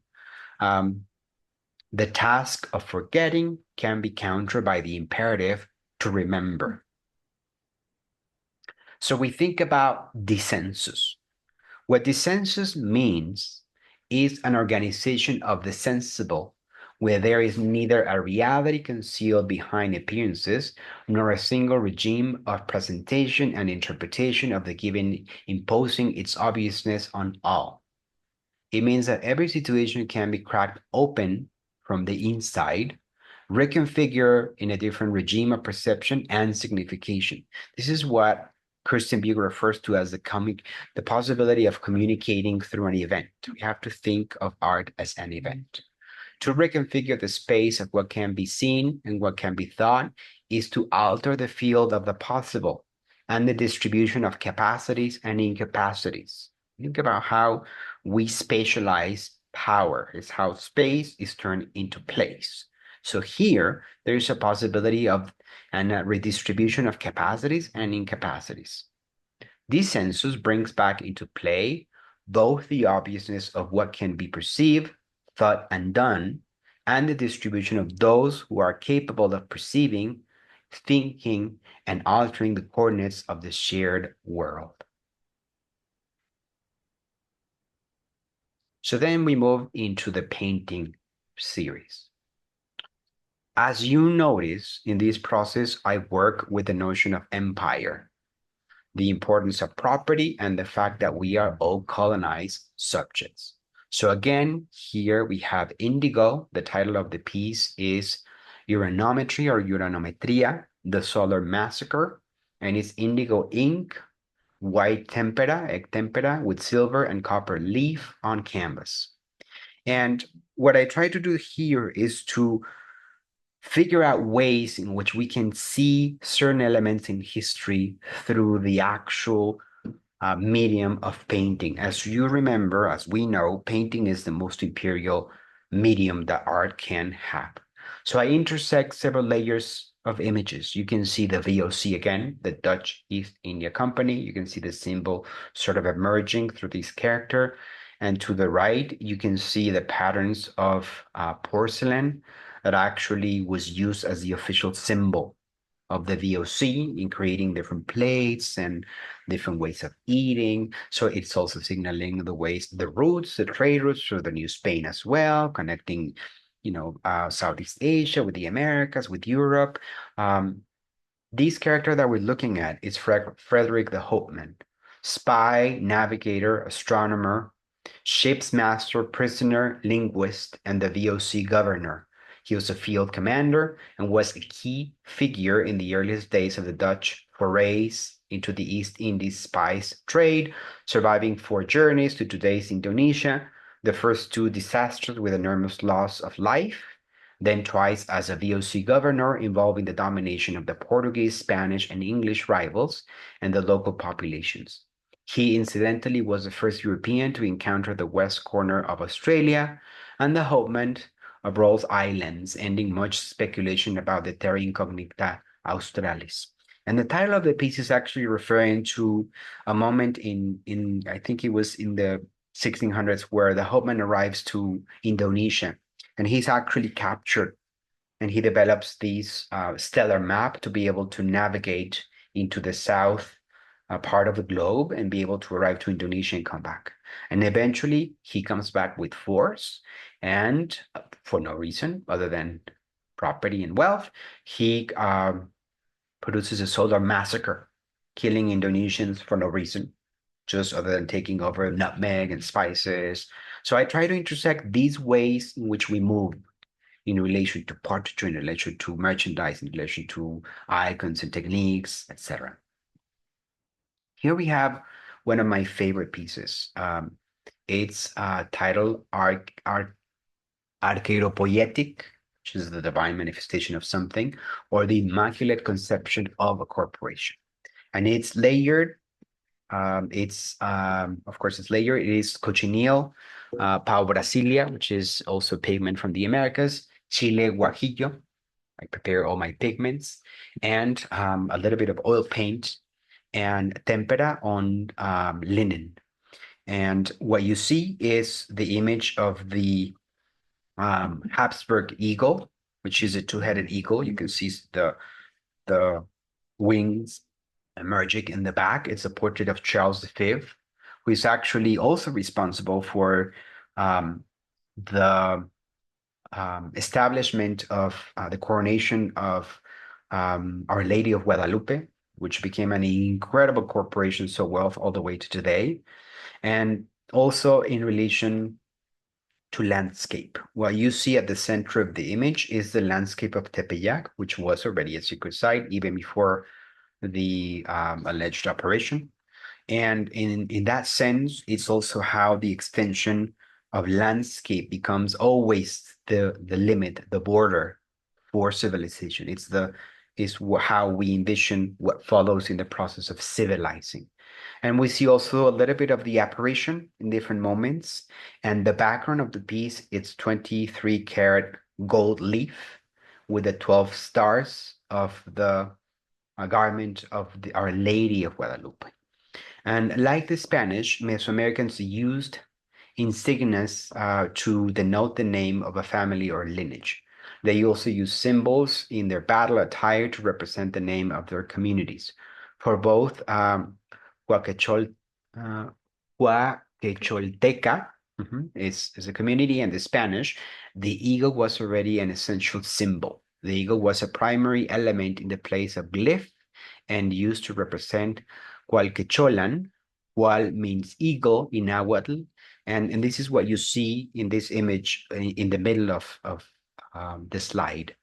The task of forgetting can be countered by the imperative to remember. So we think about dissensus. What dissensus means is an organization of the sensible, where there is neither a reality concealed behind appearances, nor a single regime of presentation and interpretation of the given imposing its obviousness on all. It means that every situation can be cracked open from the inside, reconfigured in a different regime of perception and signification. This is what Kirsten Bugh refers to as the possibility of communicating through an event. We have to think of art as an event. To reconfigure the space of what can be seen and what can be thought is to alter the field of the possible and the distribution of capacities and incapacities. Think about how we spatialize power. It's how space is turned into place. So here, there is a possibility of a redistribution of capacities and incapacities. This census brings back into play both the obviousness of what can be perceived, thought, and done, and the distribution of those who are capable of perceiving, thinking, and altering the coordinates of the shared world. So then we move into the painting series. As you notice, in this process, I work with the notion of empire, the importance of property, and the fact that we are all colonized subjects. So again, here we have indigo. The title of the piece is Uranometry or Uranometria, the Solar Massacre, and it's indigo ink white tempera, egg tempera, with silver and copper leaf on canvas. And what I try to do here is to figure out ways in which we can see certain elements in history through the actual medium of painting. As you remember, as we know, painting is the most imperial medium that art can have. So I intersect several layers of images. You can see the VOC again, the Dutch East India Company. You can see the symbol sort of emerging through this character. And to the right, you can see the patterns of porcelain that actually was used as the official symbol of the VOC in creating different plates and different ways of eating. So it's also signaling the ways, the routes, the trade routes through the New Spain as well, connecting, Southeast Asia with the Americas, with Europe. This character that we're looking at is Frederick the Hopeman, spy, navigator, astronomer, ship's master, prisoner, linguist, and the VOC governor. He was a field commander and was a key figure in the earliest days of the Dutch forays into the East Indies spice trade, surviving 4 journeys to today's Indonesia, the first 2 disastrous with enormous loss of life, then twice as a VOC governor involving the domination of the Portuguese, Spanish, and English rivals and the local populations. He incidentally was the first European to encounter the west corner of Australia and the homeland of Ross Islands, ending much speculation about the Terra Incognita Australis. And the title of the piece is actually referring to a moment in I think it was in the 1600s where the Hopeman arrives to Indonesia, and he's actually captured, and he develops this stellar map to be able to navigate into the south part of the globe and be able to arrive to Indonesia and come back. And eventually he comes back with force, and for no reason other than property and wealth, he produces a solar massacre, killing Indonesians for no reason, just other than taking over nutmeg and spices. So I try to intersect these ways in which we move in relation to portraiture, in relation to merchandise, in relation to icons and techniques, etc. Here we have one of my favorite pieces. It's titled Arquetopietic, which is the divine manifestation of something, or the immaculate conception of a corporation. And it's layered. Of course, it's layered. It is cochineal, pau brasilia, which is also pigment from the Americas, chile guajillo. I prepare all my pigments, and a little bit of oil paint and tempera on linen. And what you see is the image of the Habsburg eagle, which is a 2-headed eagle. You can see the wings emerging in the back. It's a portrait of Charles V, who is actually also responsible for the establishment of the coronation of Our Lady of Guadalupe, which became an incredible corporation, so wealth all the way to today. And also in relation to landscape. What you see at the center of the image is the landscape of Tepeyac, which was already a secret site even before the alleged operation. And in that sense, it's also how the extension of landscape becomes always the limit, the border for civilization. It's how we envision what follows in the process of civilizing. And we see also a little bit of the apparition in different moments. And the background of the piece, it's 23 karat gold leaf with the 12 stars of the garment of Our Lady of Guadalupe. And like the Spanish, Mesoamericans used insignias to denote the name of a family or lineage. They also use symbols in their battle attire to represent the name of their communities. For both Huacachol, Huacacholteca is a community, and the Spanish, the eagle was already an essential symbol. The eagle was a primary element in the place of glyph and used to represent Hualquecholan. Hual means eagle in Nahuatl, and this is what you see in this image in the middle of the slide.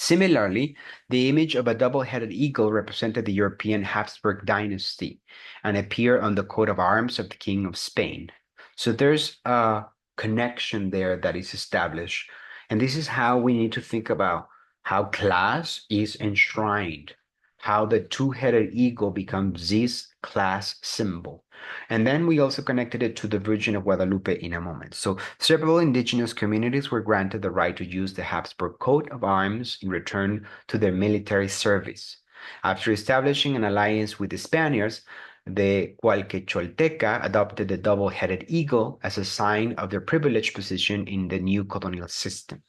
Similarly, the image of a double-headed eagle represented the European Habsburg dynasty and appeared on the coat of arms of the King of Spain. So there's a connection there that is established. And this is how we need to think about how class is enshrined, how the two-headed eagle becomes this class symbol. And then we also connected it to the Virgin of Guadalupe in a moment. So several indigenous communities were granted the right to use the Habsburg coat of arms in return to their military service. After establishing an alliance with the Spaniards, the Cualquecholteca adopted the double-headed eagle as a sign of their privileged position in the new colonial system.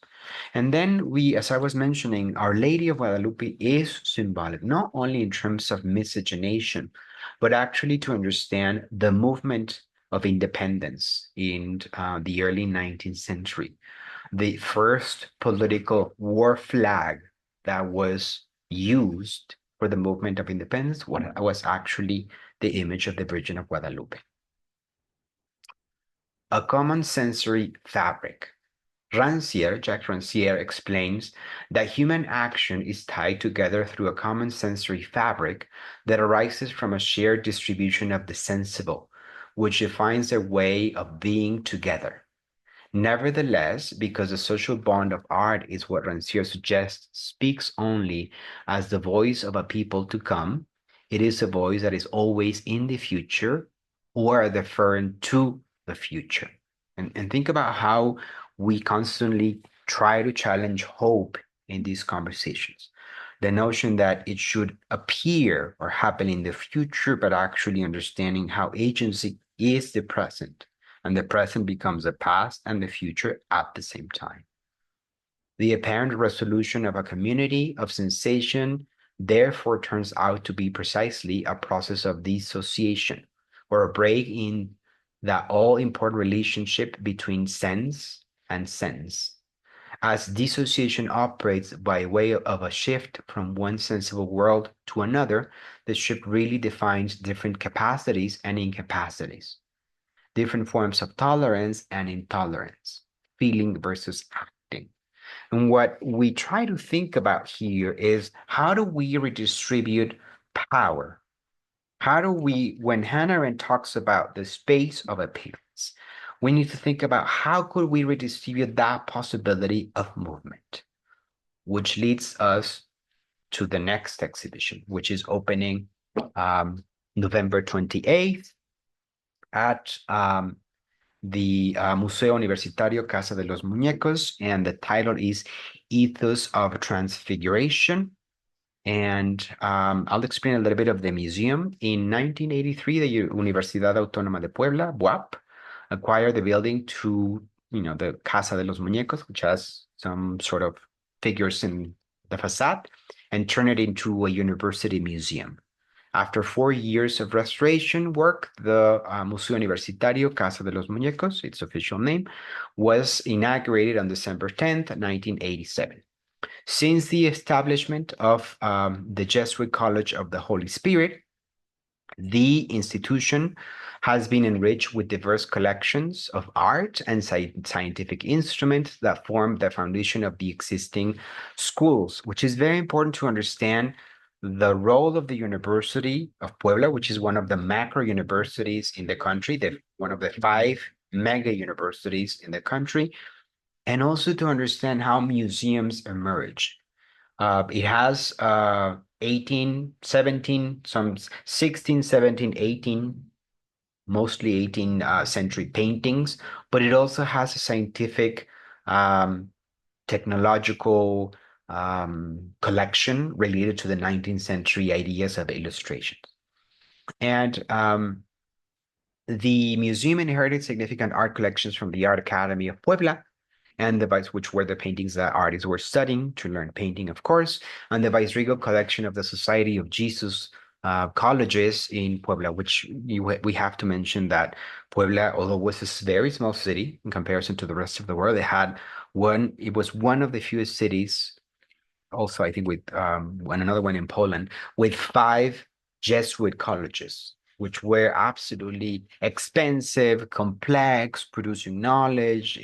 And then we, as I was mentioning, Our Lady of Guadalupe is symbolic, not only in terms of miscegenation, but actually to understand the movement of independence in the early 19th century. The first political war flag that was used for the movement of independence was actually the image of the Virgin of Guadalupe. A common sensory fabric. Jacques Rancière explains that human action is tied together through a common sensory fabric that arises from a shared distribution of the sensible, which defines their way of being together. Nevertheless, because the social bond of art is what Rancière suggests speaks only as the voice of a people to come, it is a voice that is always in the future or deferring to the future. And think about how we constantly try to challenge hope in these conversations. The notion that it should appear or happen in the future, but actually understanding how agency is the present, and the present becomes the past and the future at the same time. The apparent resolution of a community of sensation therefore turns out to be precisely a process of dissociation, or a break in that all-important relationship between sense and sense. As dissociation operates by way of a shift from one sensible world to another, the shift really defines different capacities and incapacities, different forms of tolerance and intolerance, feeling versus acting. And what we try to think about here is, how do we redistribute power? How do we, when Hannah Arendt talks about the space of appearance, we need to think about how could we redistribute that possibility of movement, which leads us to the next exhibition, which is opening November 28th at the Museo Universitario Casa de los Muñecos, and the title is Ethos of Transfiguration. And I'll explain a little bit of the museum. In 1983, the Universidad Autónoma de Puebla, BUAP, acquired the building to, the Casa de los Muñecos, which has some sort of figures in the facade, and turned it into a university museum. After 4 years of restoration work, the Museo Universitario Casa de los Muñecos, its official name, was inaugurated on December 10th, 1987. Since the establishment of the Jesuit College of the Holy Spirit, the institution has been enriched with diverse collections of art and scientific instruments that form the foundation of the existing schools, which is very important to understand the role of the University of Puebla, which is one of the macro universities in the country, one of the 5 mega universities in the country, and also to understand how museums emerge. It has 18, 17, some 16, 17, 18, mostly 18th century paintings, but it also has a scientific, technological collection related to the 19th century ideas of illustration. And the museum inherited significant art collections from the Art Academy of Puebla, and which were the paintings that artists were studying to learn painting, of course, and the Viceregal collection of the Society of Jesus colleges in Puebla, which we have to mention that Puebla, although it was a very small city in comparison to the rest of the world, it was one of the fewest cities, also I think with another one in Poland, with 5 Jesuit colleges, which were absolutely expensive, complex, producing knowledge.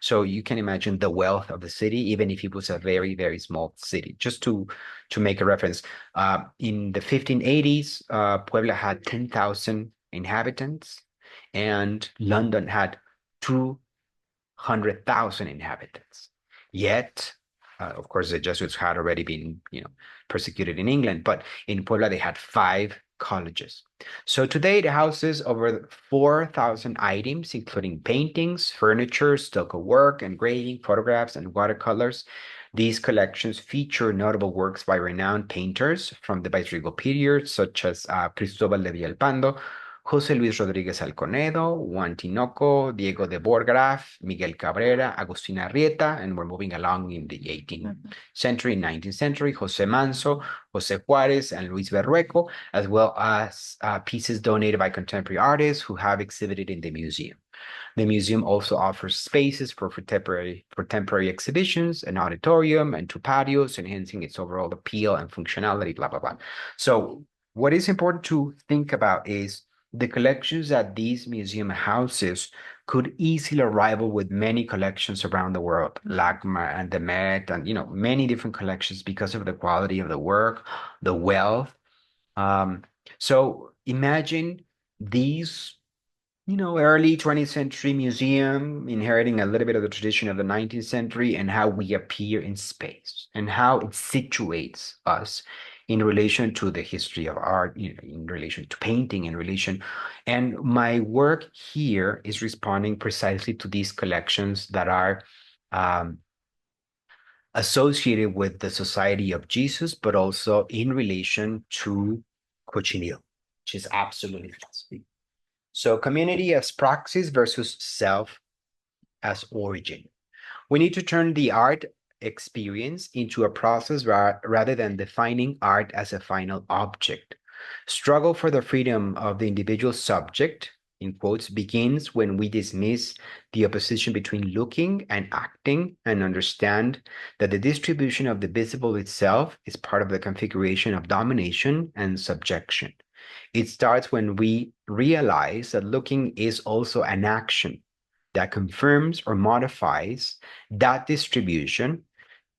So you can imagine the wealth of the city, even if it was a very, very small city. Just to make a reference, in the 1580s, Puebla had 10,000 inhabitants, and London had 200,000 inhabitants. Yet, of course, the Jesuits had already been, persecuted in England, but in Puebla they had 5 colleges. So today it houses over 4,000 items, including paintings, furniture, stucco work, engraving, photographs, and watercolors. These collections feature notable works by renowned painters from the Viceregal period, such as Cristóbal de Villalpando, José Luis Rodríguez Alconedo, Juan Tinoco, Diego de Borgraf, Miguel Cabrera, Agustín Arrieta, and we're moving along in the 18th century, 19th century, José Manso, José Juárez, and Luis Berrueco, as well as pieces donated by contemporary artists who have exhibited in the museum. The museum also offers spaces for temporary exhibitions, an auditorium, and 2 patios, enhancing its overall appeal and functionality, blah, blah, blah. So what is important to think about is the collections that these museum houses could easily rival with many collections around the world, LACMA and the Met, and many different collections because of the quality of the work, the wealth. So imagine these early 20th century museum inheriting a little bit of the tradition of the 19th century and how we appear in space and how it situates us in relation to the history of art, in relation to painting, and my work here is responding precisely to these collections that are associated with the Society of Jesus, but also in relation to cochineal, which is absolutely fascinating. So community as praxis versus self as origin. We need to turn the art experience into a process rather than defining art as a final object. Struggle for the freedom of the individual subject, in quotes, begins when we dismiss the opposition between looking and acting and understand that the distribution of the visible itself is part of the configuration of domination and subjection. It starts when we realize that looking is also an action that confirms or modifies that distribution,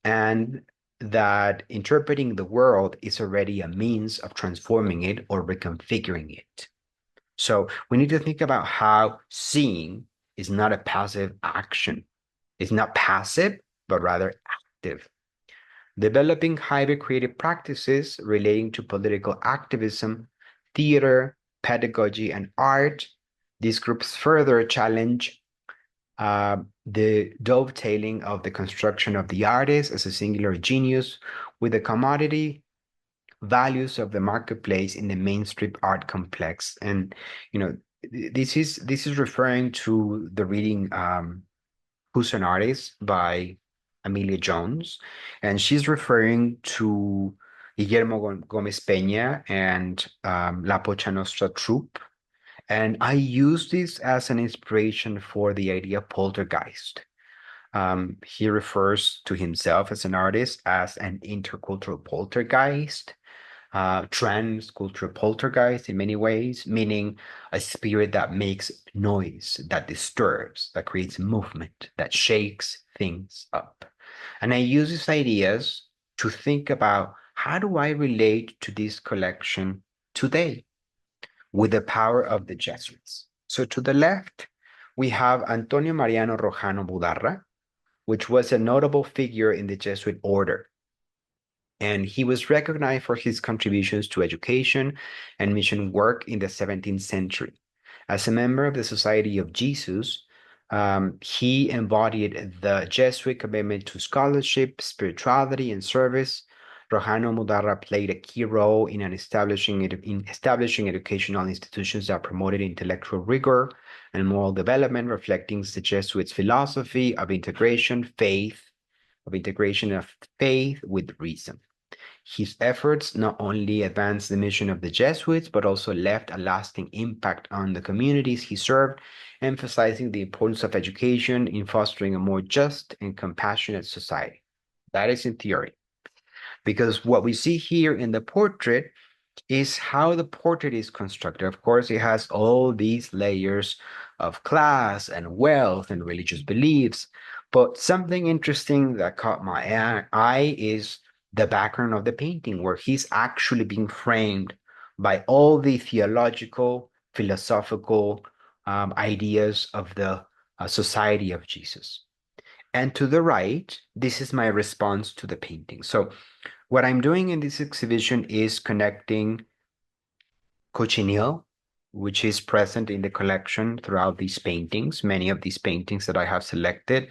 and that interpreting the world is already a means of transforming it or reconfiguring it. So we need to think about how seeing is not a passive action. It's not passive, but rather active. Developing hybrid creative practices relating to political activism, theater, pedagogy, and art. These groups further challenge the dovetailing of the construction of the artist as a singular genius with the commodity values of the marketplace in the mainstream art complex. And this is referring to the reading Who's an Artist by Amelia Jones, and she's referring to Guillermo Gomez Peña and La Pocha Nostra troupe. And I use this as an inspiration for the idea of poltergeist. He refers to himself as an artist as an intercultural poltergeist, transcultural poltergeist in many ways, meaning a spirit that makes noise, that disturbs, that creates movement, that shakes things up. And I use these ideas to think about how do I relate to this collection today with the power of the Jesuits. So to the left, we have Antonio Mariano Rojano Budarra, which was a notable figure in the Jesuit order. And he was recognized for his contributions to education and mission work in the 17th century. As a member of the Society of Jesus, he embodied the Jesuit commitment to scholarship, spirituality, and service. Rojano Budarra played a key role in establishing educational institutions that promoted intellectual rigor and moral development, reflecting the Jesuits' philosophy of integration of faith with reason. His efforts not only advanced the mission of the Jesuits, but also left a lasting impact on the communities he served, emphasizing the importance of education in fostering a more just and compassionate society. That is in theory. Because what we see here in the portrait is how the portrait is constructed. Of course, it has all these layers of class and wealth and religious beliefs. But something interesting that caught my eye is the background of the painting, where he's actually being framed by all the theological, philosophical ideas of the Society of Jesus. And to the right, this is my response to the painting. So what I'm doing in this exhibition is connecting cochineal, which is present in the collection throughout these paintings. Many of these paintings that I have selected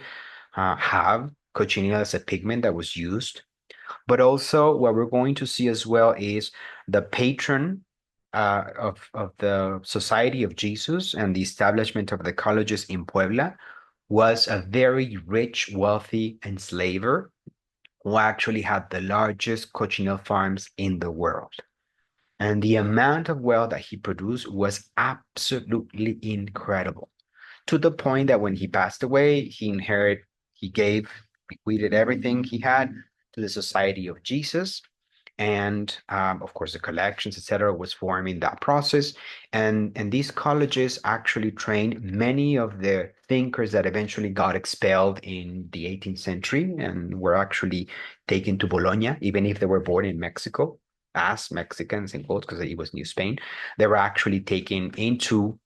have cochineal as a pigment that was used. But also what we're going to see as well is the patron of the Society of Jesus and the establishment of the colleges in Puebla was a very rich, wealthy enslaver who actually had the largest cochineal farms in the world. And the amount of wealth that he produced was absolutely incredible, to the point that when he passed away, he bequeathed everything he had to the Society of Jesus. And of course, the collections, etc., was formed in that process. And these colleges actually trained many of the thinkers that eventually got expelled in the 18th century and were actually taken to Bologna, even if they were born in Mexico as Mexicans in quotes, because it was New Spain. They were actually taken into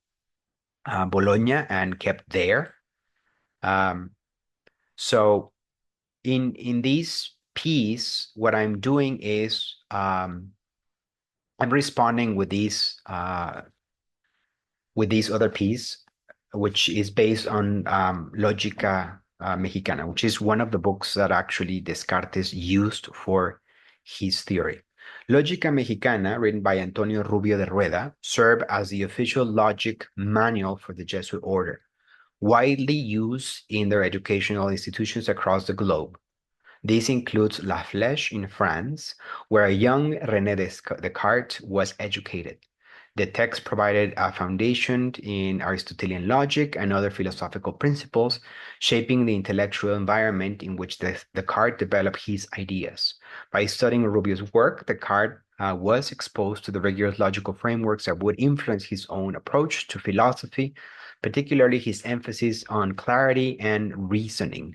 Bologna and kept there. Um, so in this piece, what I'm doing is I'm responding with this other piece, which is based on Lógica Mexicana, which is one of the books that actually Descartes used for his theory. Lógica Mexicana, written by Antonio Rubio de Rueda, served as the official logic manual for the Jesuit order, widely used in their educational institutions across the globe. This includes La Flèche in France, where a young René Descartes was educated. The text provided a foundation in Aristotelian logic and other philosophical principles, shaping the intellectual environment in which Descartes developed his ideas. By studying Rubio's work, Descartes was exposed to the rigorous logical frameworks that would influence his own approach to philosophy, particularly his emphasis on clarity and reasoning.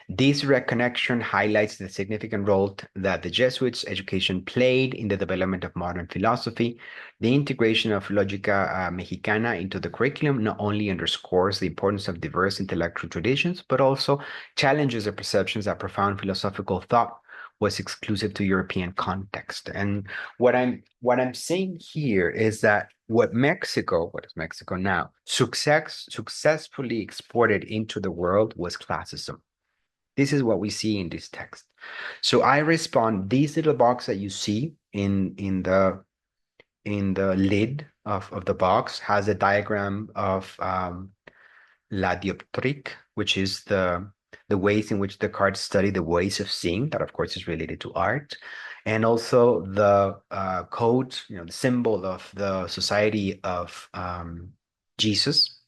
This reconnection highlights the significant role that the Jesuits' education played in the development of modern philosophy. The integration of Lógica Mexicana into the curriculum not only underscores the importance of diverse intellectual traditions, but also challenges the perceptions that profound philosophical thought was exclusive to European context. And what I'm saying here is that what is Mexico now, successfully exported into the world was classism. This is what we see in this text. So I respond, this little box that you see in the lid of the box has a diagram of la dioptrique, which is the ways in which Descartes studied the ways of seeing, that of course is related to art, and also the code, the symbol of the Society of Jesus,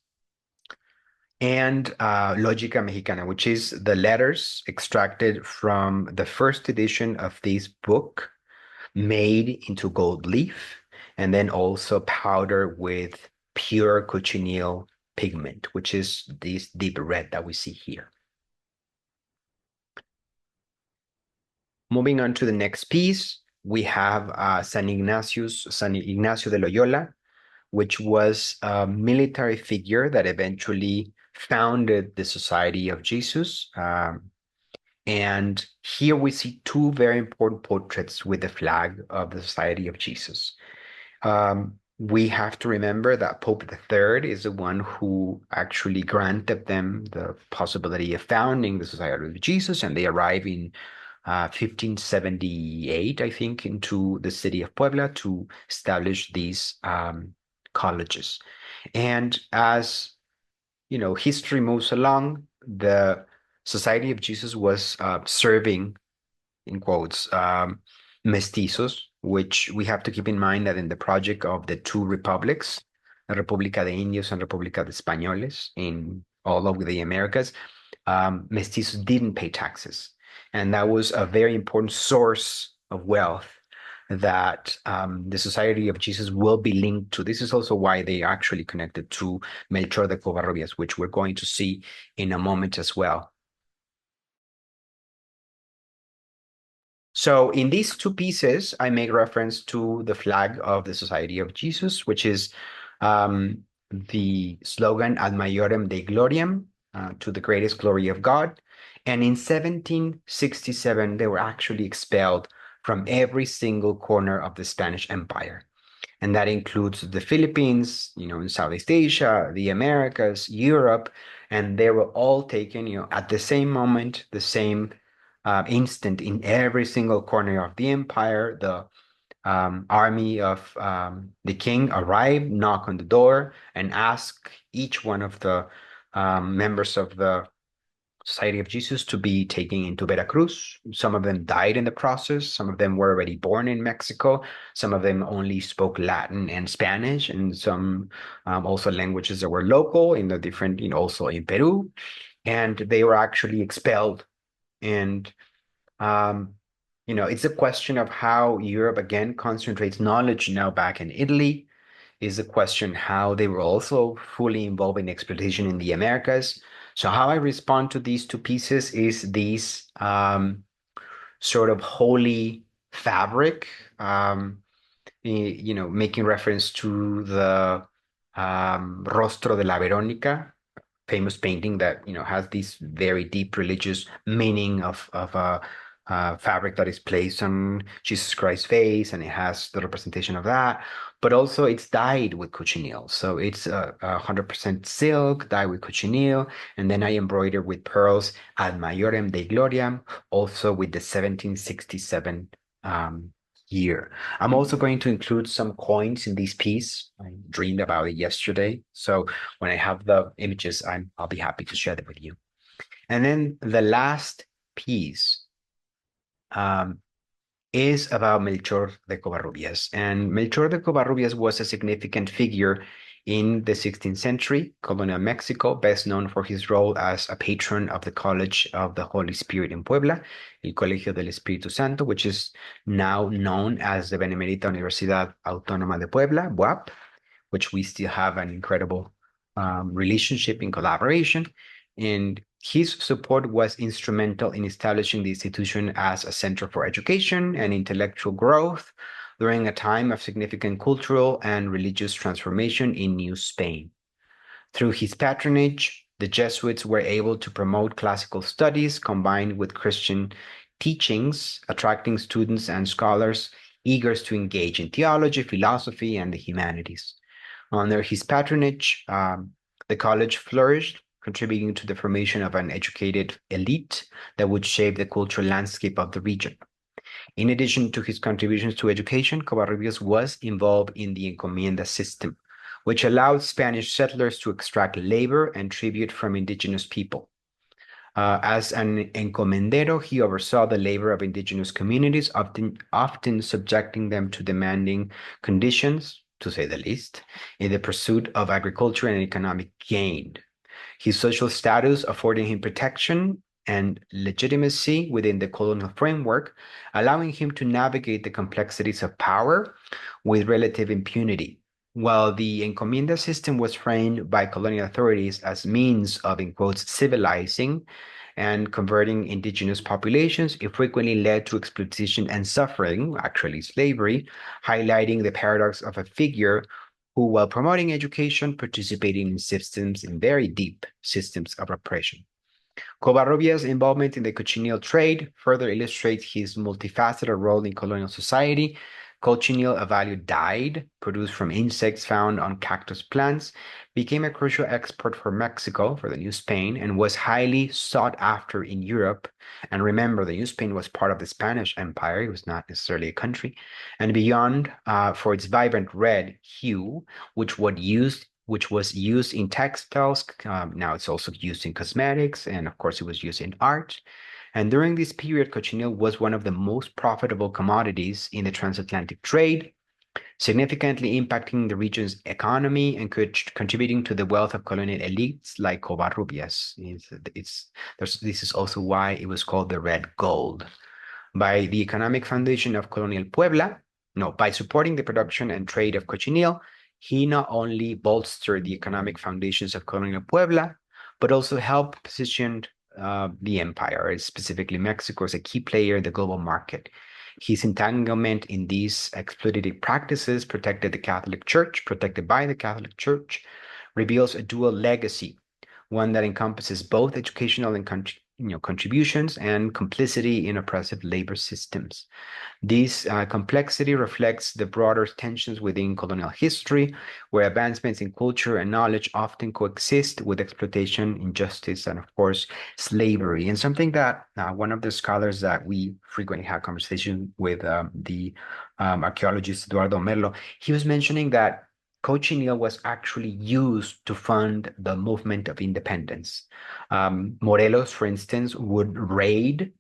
and Lógica Mexicana, which is the letters extracted from the first edition of this book, made into gold leaf, and then also powdered with pure cochineal pigment, which is this deep red that we see here. Moving on to the next piece, we have San Ignacio de Loyola, which was a military figure that eventually founded the Society of Jesus. And here we see two very important portraits with the flag of the Society of Jesus. We have to remember that Pope III is the one who actually granted them the possibility of founding the Society of Jesus, and they arrive in 1578, I think, into the city of Puebla to establish these colleges. And as history moves along, the Society of Jesus was serving, in quotes, mestizos, which we have to keep in mind that in the project of the two republics, the República de Indios and República de Españoles in all over the Americas, mestizos didn't pay taxes. And that was a very important source of wealth that the Society of Jesus will be linked to. This is also why they are actually connected to Melchor de Covarrubias, which we're going to see in a moment as well. So in these two pieces, I make reference to the flag of the Society of Jesus, which is the slogan Ad Maiorem Dei Gloriam, to the greatest glory of God. And in 1767, they were actually expelled from every single corner of the Spanish Empire. And that includes the Philippines, in Southeast Asia, the Americas, Europe, and they were all taken, at the same moment, the same instant in every single corner of the empire. The army of the king arrived, knock on the door, and ask each one of the members of the Society of Jesus to be taken into Veracruz. Some of them died in the process. Some of them were already born in Mexico. Some of them only spoke Latin and Spanish, and some also languages that were local in the different, also in Peru. And they were actually expelled. And it's a question of how Europe again concentrates knowledge now back in Italy. Is a question how they were also fully involved in exploitation in the Americas. So how I respond to these two pieces is these sort of holy fabric, making reference to the Rostro de la Verónica, famous painting that has this very deep religious meaning of a fabric that is placed on Jesus Christ's face, and it has the representation of that. But also it's dyed with cochineal, so it's 100% silk dyed with cochineal, and then I embroider with pearls Ad Maiorem Dei Gloriam, also with the 1767 year. I'm also going to include some coins in this piece. I dreamed about it yesterday, so when I have the images, I'll be happy to share them with you. And then the last piece is about Melchor de Covarrubias. And Melchor de Covarrubias was a significant figure in the 16th century colonial Mexico, best known for his role as a patron of the College of the Holy Spirit in Puebla, el Colegio del Espíritu Santo, which is now known as the Benemérita Universidad Autónoma de Puebla, BUAP, which we still have an incredible relationship in collaboration. And his support was instrumental in establishing the institution as a center for education and intellectual growth during a time of significant cultural and religious transformation in New Spain. Through his patronage, the Jesuits were able to promote classical studies combined with Christian teachings, attracting students and scholars eager to engage in theology, philosophy, and the humanities. Under his patronage, the college flourished, contributing to the formation of an educated elite that would shape the cultural landscape of the region. In addition to his contributions to education, Covarrubias was involved in the encomienda system, which allowed Spanish settlers to extract labor and tribute from indigenous people. As an encomendero, he oversaw the labor of indigenous communities, often subjecting them to demanding conditions, to say the least, in the pursuit of agriculture and economic gain. His social status affording him protection and legitimacy within the colonial framework, allowing him to navigate the complexities of power with relative impunity. While the encomienda system was framed by colonial authorities as means of, in quotes, civilizing and converting indigenous populations, it frequently led to exploitation and suffering, actually slavery, highlighting the paradox of a figure who, while promoting education, participating in very deep systems of oppression. Covarrubias' involvement in the cochineal trade further illustrates his multifaceted role in colonial society. Cochineal, a valued dye produced from insects found on cactus plants, became a crucial export for Mexico, for the New Spain, and was highly sought after in Europe. And remember, the New Spain was part of the Spanish Empire. It was not necessarily a country. And beyond, for its vibrant red hue, which was used in textiles. Now it's also used in cosmetics, and of course it was used in art. And during this period, cochineal was one of the most profitable commodities in the transatlantic trade, significantly impacting the region's economy and contributing to the wealth of colonial elites like Covarrubias. This is also why it was called the red gold. By the economic foundation of colonial Puebla, No, by supporting the production and trade of cochineal, he not only bolstered the economic foundations of colonial Puebla, but also helped position the empire, specifically Mexico, as a key player in the global market. His entanglement in these exploitative practices protected the Catholic Church, protected by the Catholic Church, reveals a dual legacy, one that encompasses both educational and contributions and complicity in oppressive labor systems. This complexity reflects the broader tensions within colonial history, where advancements in culture and knowledge often coexist with exploitation, injustice, and of course, slavery. And something that one of the scholars that we frequently have conversation with, the archaeologist Eduardo Merlo, he was mentioning that cochineal was actually used to fund the movement of independence. Morelos, for instance, would raid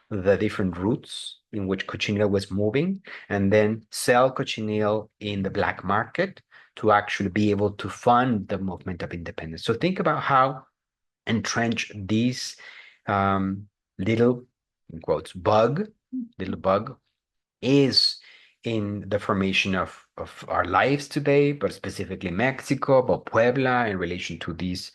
the different routes in which cochineal was moving and then sell cochineal in the black market to actually be able to fund the movement of independence. So think about how entrenched these little, in quotes, little bug is in the formation of our lives today, but specifically Mexico, but Puebla in relation to these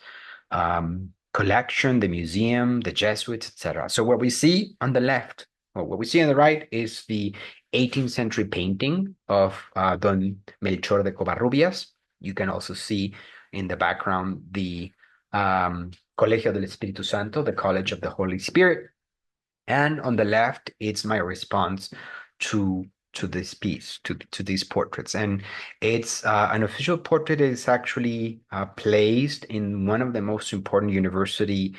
collection, the museum, the Jesuits, etc. So what we see on the left, or what we see on the right, is the 18th century painting of Don Melchor de Covarrubias. You can also see in the background the Colegio del Espíritu Santo, the College of the Holy Spirit. And on the left, it's my response to this piece, to these portraits. And it's an official portrait is actually placed in one of the most important university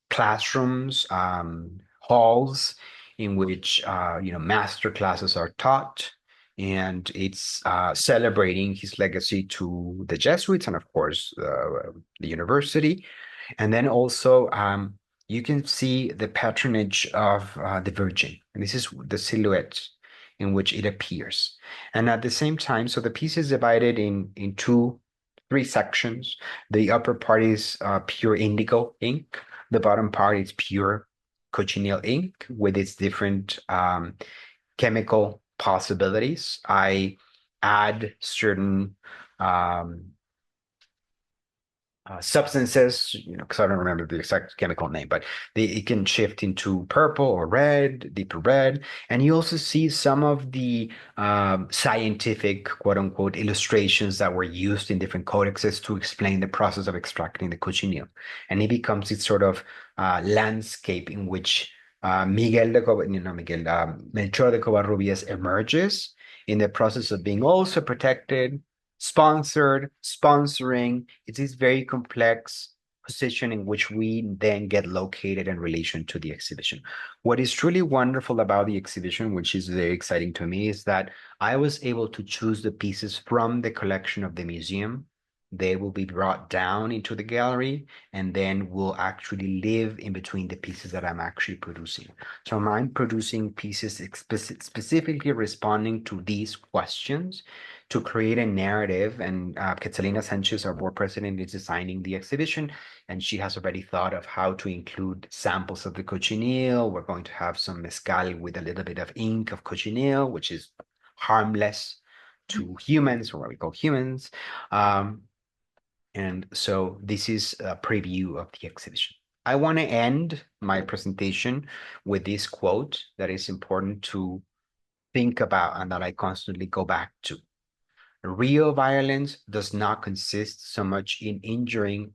classrooms, halls in which master classes are taught. And it's celebrating his legacy to the Jesuits and, of course, the university. And then also you can see the patronage of the Virgin. And this is the silhouette in which it appears. And at the same time, so the piece is divided in three sections. The upper part is pure indigo ink. The bottom part is pure cochineal ink with its different chemical possibilities. I add certain substances, because I don't remember the exact chemical name, but it can shift into purple or red, deeper red. And you also see some of the scientific, quote unquote, illustrations that were used in different codexes to explain the process of extracting the cochineal. And it becomes this sort of landscape in which Melchor de Covarrubias emerges in the process of being also protected, sponsoring. It's this very complex position in which we then get located in relation to the exhibition. What is truly wonderful about the exhibition, which is very exciting to me, is that I was able to choose the pieces from the collection of the museum. They will be brought down into the gallery and then will actually live in between the pieces that I'm actually producing. So I'm producing pieces specifically responding to these questions to create a narrative. And Quetzalina Sanchez, our board president, is designing the exhibition, and she has already thought of how to include samples of the cochineal. We're going to have some mezcal with a little bit of ink of cochineal, which is harmless to humans, or what we call humans. And so this is a preview of the exhibition. I want to end my presentation with this quote that is important to think about and that I constantly go back to. Real violence does not consist so much in injuring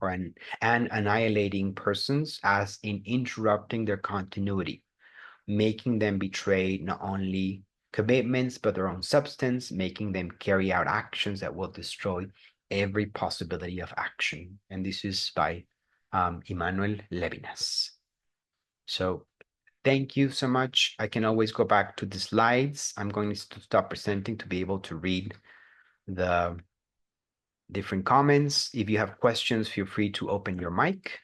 and annihilating persons as in interrupting their continuity, making them betray not only commitments, but their own substance, making them carry out actions that will destroy every possibility of action. And this is by Emmanuel Levinas. So thank you so much. I can always go back to the slides. I'm going to stop presenting to be able to read the different comments. If you have questions, feel free to open your mic.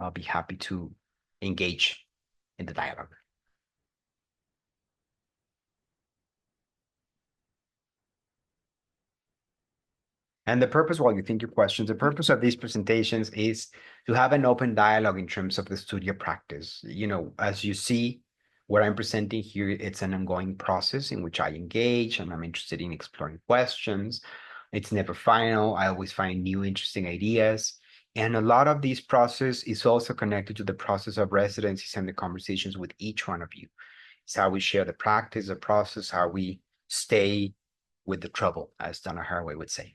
I'll be happy to engage in the dialogue. And the purpose, while you think your questions, the purpose of these presentations is to have an open dialogue in terms of the studio practice. As you see, What I'm presenting here, it's an ongoing process in which I engage and I'm interested in exploring questions. It's never final. I always find new interesting ideas. And a lot of this process is also connected to the process of residencies and the conversations with each one of you. It's how we share the practice, the process, how we stay with the trouble, as Donna Haraway would say.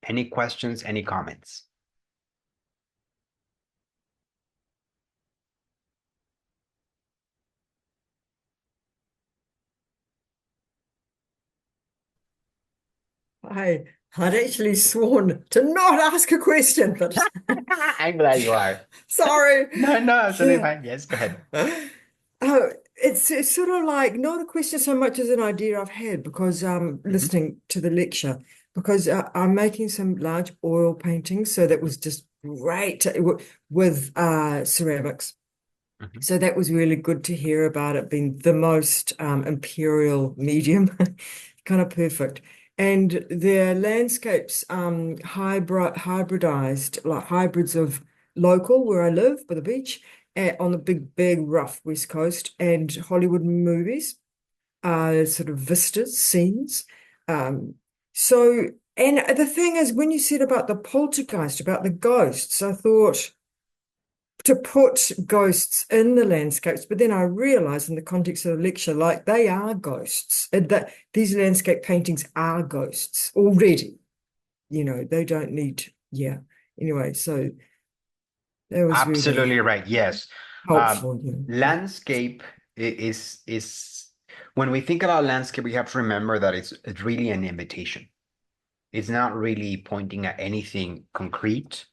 Any questions, any comments? I had actually sworn to not ask a question, but I'm glad you are. sorry. No, absolutely Yeah. fine. Yes, go ahead. It's sort of like not a question so much as an idea I've had because Mhm, listening to the lecture because I'm making some large oil paintings, so that was just great with ceramics. mhm. So that was really good to hear about it being the most imperial medium, kind of perfect. And their landscapes hybridized, like hybrids of local where I live by the beach, on the big, rough West Coast, and Hollywood movies, sort of vistas, scenes. Um, so, and the thing is, when you said about the poltergeist, about the ghosts, I thought to put ghosts in the landscapes, but then I realized in the context of the lecture, like they are ghosts, that these landscape paintings are ghosts already. They don't need, yeah. Anyway, so that was really Absolutely right. Yes. Um, helpful. Yeah. landscape is when we think about landscape, we have to remember that it's really an imitation. It's not really pointing at anything concrete.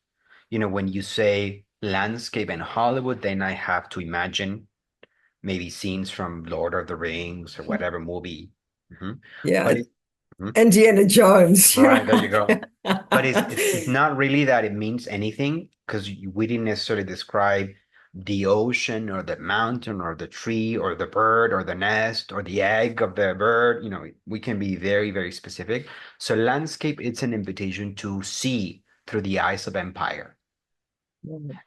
When you say landscape in Hollywood, then I have to imagine maybe scenes from Lord of the Rings or whatever movie. Mhm. Yeah, But it, mhm. Indiana Jones, Right, there you right? go. But it's not really that it means anything because we didn't necessarily describe the ocean or the mountain or the tree or the bird or the nest or the egg of the bird. We can be very, very specific. So landscape, it's an invitation to see through the eyes of empire.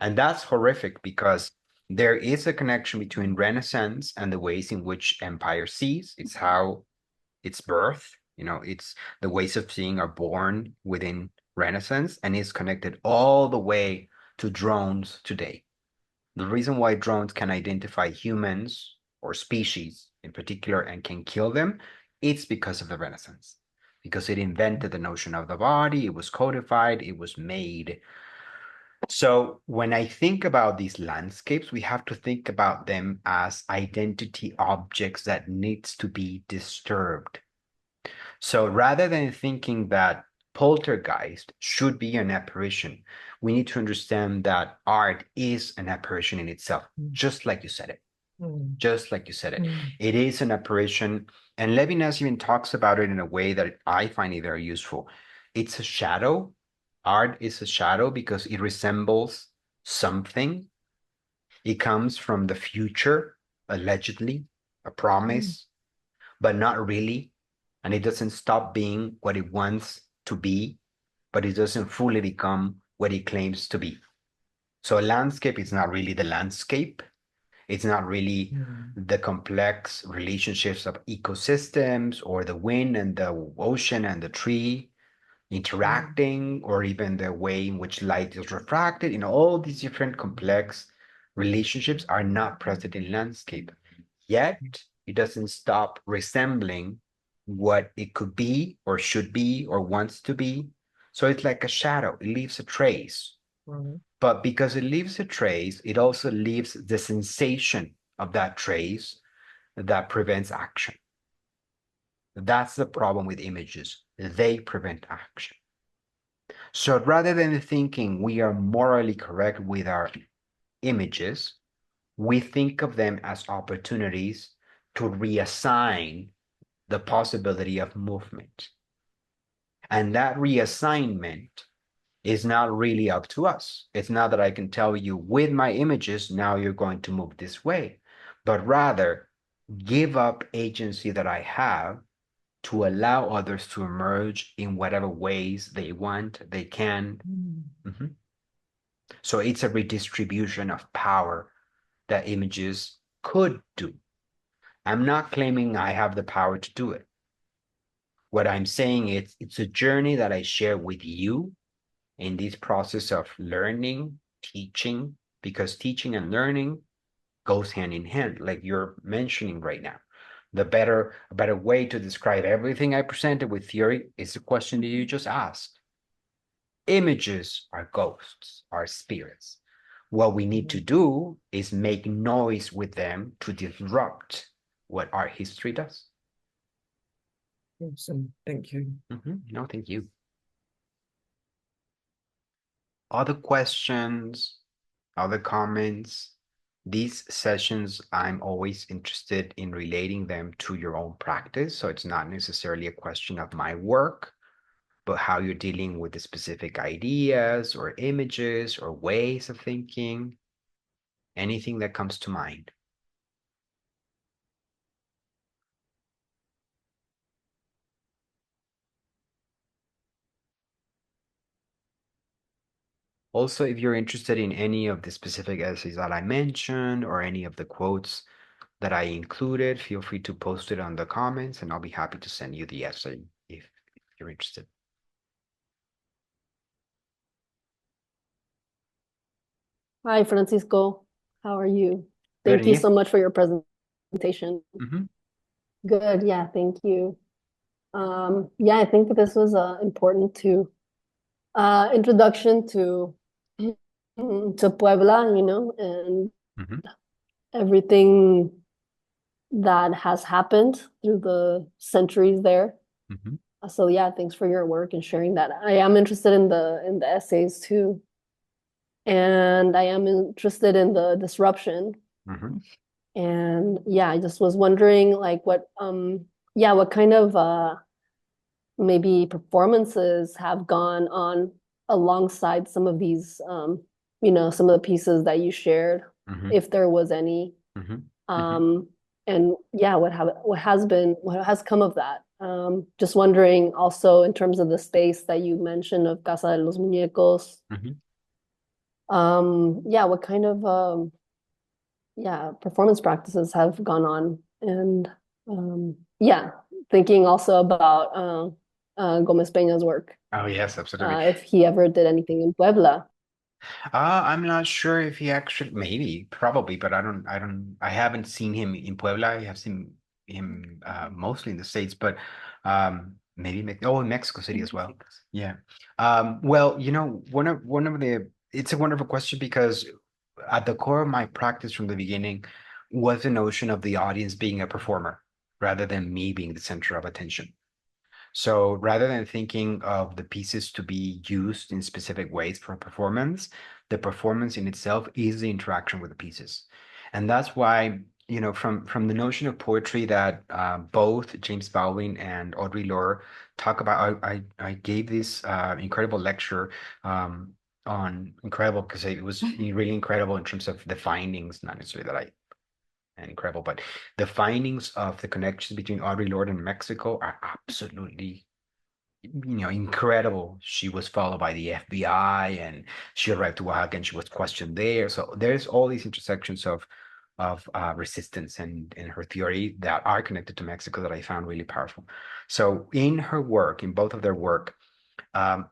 And that's horrific because there is a connection between Renaissance and the ways in which empire sees. It's how its birth, it's the ways of seeing are born within Renaissance and is connected all the way to drones today. The reason why drones can identify humans or species in particular and can kill them, it's because of the Renaissance. Because it invented the notion of the body, it was codified, it was made. So when I think about these landscapes, we have to think about them as identity objects that needs to be disturbed. So rather than thinking that poltergeist should be an apparition, we need to understand that art is an apparition in itself, just like you said it. Mm, Just like you said it. mm, It is an apparition. And Levinas even talks about it in a way that I find it very useful. It's a shadow. Art is a shadow because it resembles something. It comes from the future, allegedly, a mm, promise, but not really. And it doesn't stop being what it wants to be, but it doesn't fully become what it claims to be. So a landscape is not really the landscape. It's not really mm, the complex relationships of ecosystems or the wind and the ocean and the tree mm, interacting, or even the way in which light is refracted. All these different complex relationships are not present in landscape. Yet it doesn't stop resembling what it could be or should be or wants to be. So it's like a shadow, it leaves a trace. mm, But because it leaves a trace, it also leaves the sensation of that trace that prevents action. That's the problem with images. They prevent action. So rather than thinking we are morally correct with our images, we think of them as opportunities to reassign the possibility of movement. And that reassignment is not really up to us. It's not that I can tell you with my images, now you're going to move this way, but rather give up agency that I have to allow others to emerge in whatever ways they want, they can. mm. Mhm. So it's a redistribution of power that images could do. I'm not claiming I have the power to do it. What I'm saying is it's a journey that I share with you in this process of learning, teaching, because teaching and learning goes hand in hand, like you're mentioning right now. A better way to describe everything I presented with theory is the question that you just asked. Images are ghosts, are spirits. What we need to do is make noise with them to disrupt what art history does. Awesome. Thank you. No, thank you. Other questions, other comments? These sessions, I'm always interested in relating them to your own practice. So it's not necessarily a question of my work, but how you're dealing with the specific ideas or images or ways of thinking, anything that comes to mind. Also, if you're interested in any of the specific essays that I mentioned or any of the quotes that I included, feel free to post it on the comments and I'll be happy to send you the essay if you're interested. Hi, Francisco. How are you? Good, Thank and you you? so much for your presentation. Mm-hmm. Good, yeah, thank you. Yeah, I think this was important to introduction to Puebla, you know, and Mm-hmm. everything that has happened through the centuries there. Mm-hmm. So yeah, thanks for your work and sharing that. I am interested in the essays too, and I am interested in the disruption. Mm-hmm. And yeah, I just was wondering like what kind of maybe performances have gone on alongside some of these some of the pieces that you shared, Mm-hmm. if there was any. Mm-hmm. Um and yeah, what has come of that. Just wondering also in terms of the space that you mentioned of Casa de los Muñecos. Mm-hmm. Yeah, what kind of performance practices have gone on. And yeah, thinking also about Gomez Peña's work, Oh, yes, absolutely. if he ever did anything in Puebla. I'm not sure if he actually, maybe, probably, but I haven't seen him in Puebla. I have seen him mostly in the States, but maybe, in Mexico City as well. Yeah. Well, it's a wonderful question because at the core of my practice from the beginning was the notion of the audience being a performer rather than me being the center of attention. So rather than thinking of the pieces to be used in specific ways for performance, the performance in itself is the interaction with the pieces. And that's why, from the notion of poetry that both James Baldwin and Audre Lorde talk about, I gave this incredible lecture on incredible because it was really incredible in terms of the findings, not necessarily that I incredible, but the findings of the connections between Audre Lorde and Mexico are absolutely incredible. She was followed by the FBI and she arrived to Oaxaca and she was questioned there. So there's all these intersections of resistance and in her theory that are connected to Mexico that I found really powerful. So in her work, in both of their work,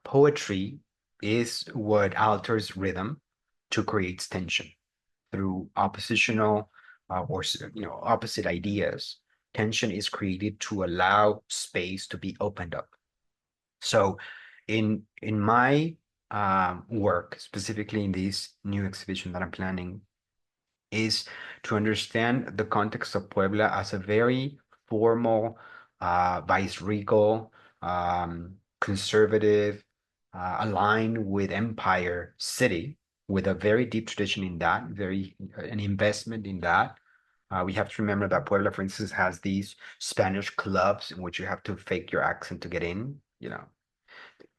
poetry is what alters rhythm to create tension through oppositional or opposite ideas. Tension is created to allow space to be opened up. So in my work, specifically in this new exhibition that I'm planning, is to understand the context of Puebla as a very formal, viceregal, conservative, aligned with empire city, with a very deep tradition in that, an investment in that. We have to remember that Puebla, for instance, has these Spanish clubs in which you have to fake your accent to get in,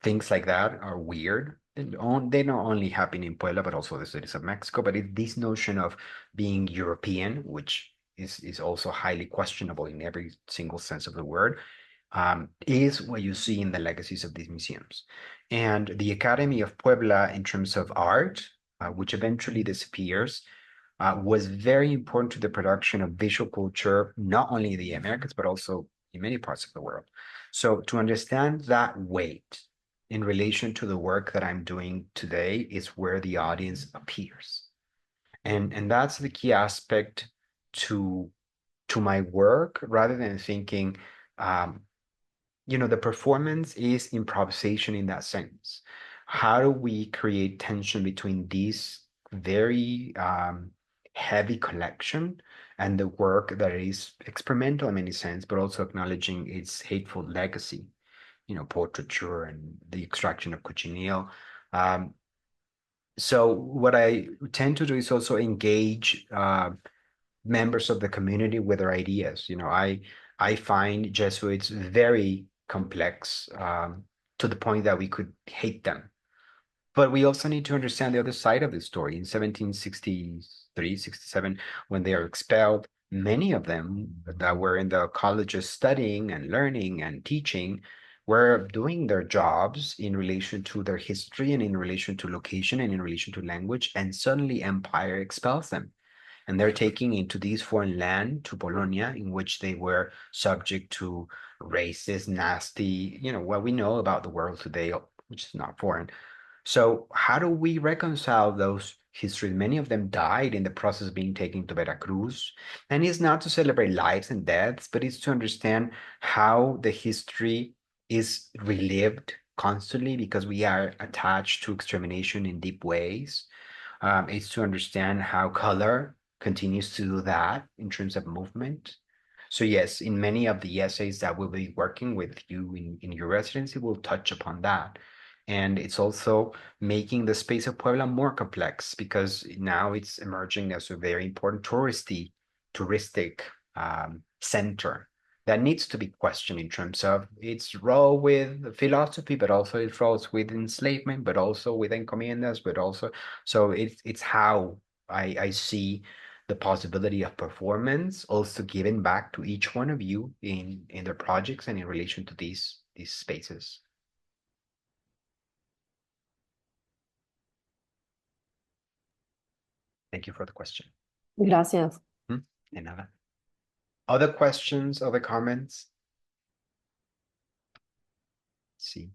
things like that are weird. They not only happen in Puebla, but also the cities of Mexico. But this notion of being European, which is also highly questionable in every single sense of the word, is what you see in the legacies of these museums. And the Academy of Puebla, in terms of art, which eventually disappears, was very important to the production of visual culture, not only in the Americas, but also in many parts of the world. So to understand that weight in relation to the work that I'm doing today is where the audience appears. And that's the key aspect to my work, rather than thinking, the performance is improvisation in that sense. How do we create tension between these very heavy collection and the work that is experimental in many sense, but also acknowledging its hateful legacy, portraiture and the extraction of cochineal. So what I tend to do is also engage members of the community with their ideas. I find Jesuits very complex, to the point that we could hate them. But we also need to understand the other side of the story. In 1763, 67, when they are expelled, many of them that were in the colleges studying and learning and teaching were doing their jobs in relation to their history and in relation to location and in relation to language, and suddenly empire expels them. And they're taking into this foreign land, to Polonia, in which they were subject to racist, nasty, what we know about the world today, which is not foreign. So how do we reconcile those histories? Many of them died in the process of being taken to Veracruz. And it's not to celebrate lives and deaths, but it's to understand how the history is relived constantly, because we are attached to extermination in deep ways. It's to understand how color continues to do that in terms of movement. So yes, in many of the essays that we'll be working with you in your residency, we'll touch upon that. And it's also making the space of Puebla more complex, because now it's emerging as a very important touristic center that needs to be questioned in terms of its role with philosophy, but also its roles with enslavement, but also with encomiendas, but also, so it's how I see the possibility of performance also given back to each one of you in their projects and in relation to these spaces. Thank you for the question. Gracias. De nada. Other questions, other comments? Let's see.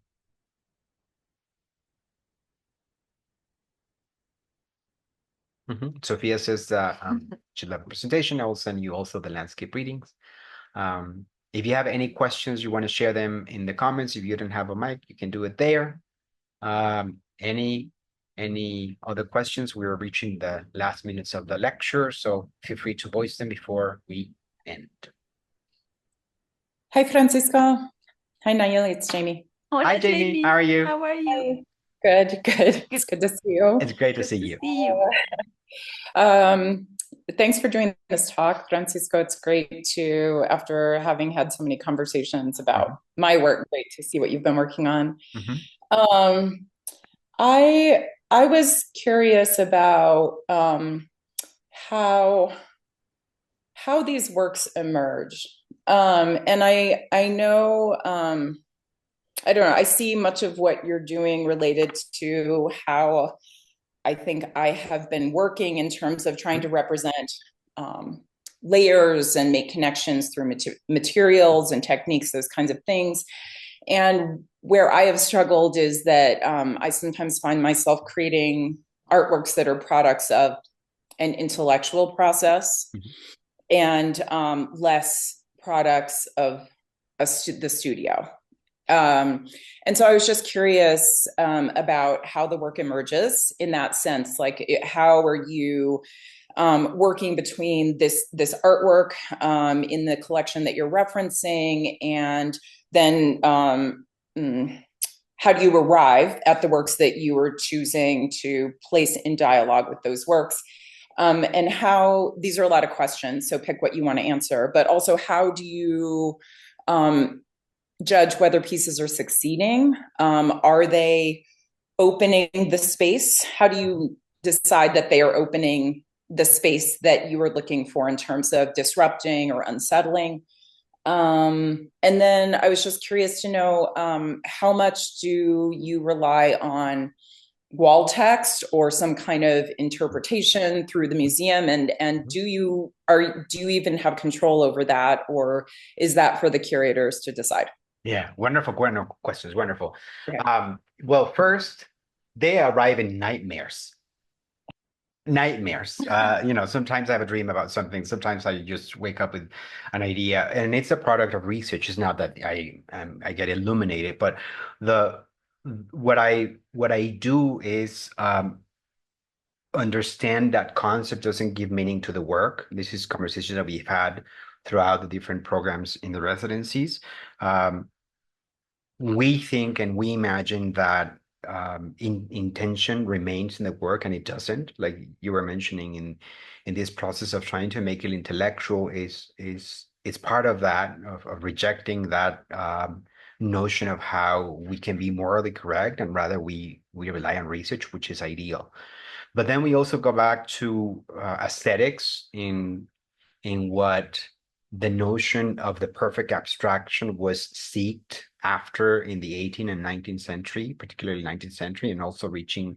Sophia says that she'll have a presentation. I will send you also the landscape readings. If you have any questions, you want to share them in the comments. If you don't have a mic, you can do it there. Any other questions? We're reaching the last minutes of the lecture, so feel free to voice them before we end. Hi, Francisco. Hi, Nayeli. It's Jamie. Hola, Hi, Jamie. How are you? How are you? Good, good. It's good to see you. It's great to Good see to you. see you. Thanks for doing this talk, Francisco. It's great to, after having had so many conversations about my work, great to see what you've been working on. I was curious about how these works emerge. And I know, I don't know, I see much of what you're doing related to how I think I have been working in terms of trying to represent layers and make connections through materials and techniques, those kinds of things. And where I have struggled is that I sometimes find myself creating artworks that are products of an intellectual process and less products of the studio. And so I was just curious about how the work emerges in that sense. Like, how are you working between this artwork in the collection that you're referencing, and then how do you arrive at the works that you are choosing to place in dialogue with those works? And how, these are a lot of questions, so pick what you want to answer, but also how do you judge whether pieces are succeeding? Are they opening the space? How do you decide that they are opening the space that you are looking for in terms of disrupting or unsettling? And then I was just curious to know, how much do you rely on wall text or some kind of interpretation through the museum? And do you even have control over that, or is that for the curators to decide? Yeah, wonderful questions. Wonderful. Okay. Well, first, they arrive in nightmares. Nightmares. Sometimes I have a dream about something. Sometimes I just wake up with an idea, and it's a product of research. It's not that I get illuminated, but the what I do is understand that concept doesn't give meaning to the work. This is conversations that we've had throughout the different programs in the residencies. We think and we imagine that intention remains in the work, and it doesn't. Like you were mentioning in this process of trying to make it intellectual is part of that of rejecting that notion of how we can be morally correct, and rather we rely on research, which is ideal. But then we also go back to aesthetics in what the notion of the perfect abstraction was seeked after in the 18th and 19th century, particularly 19th century, and also reaching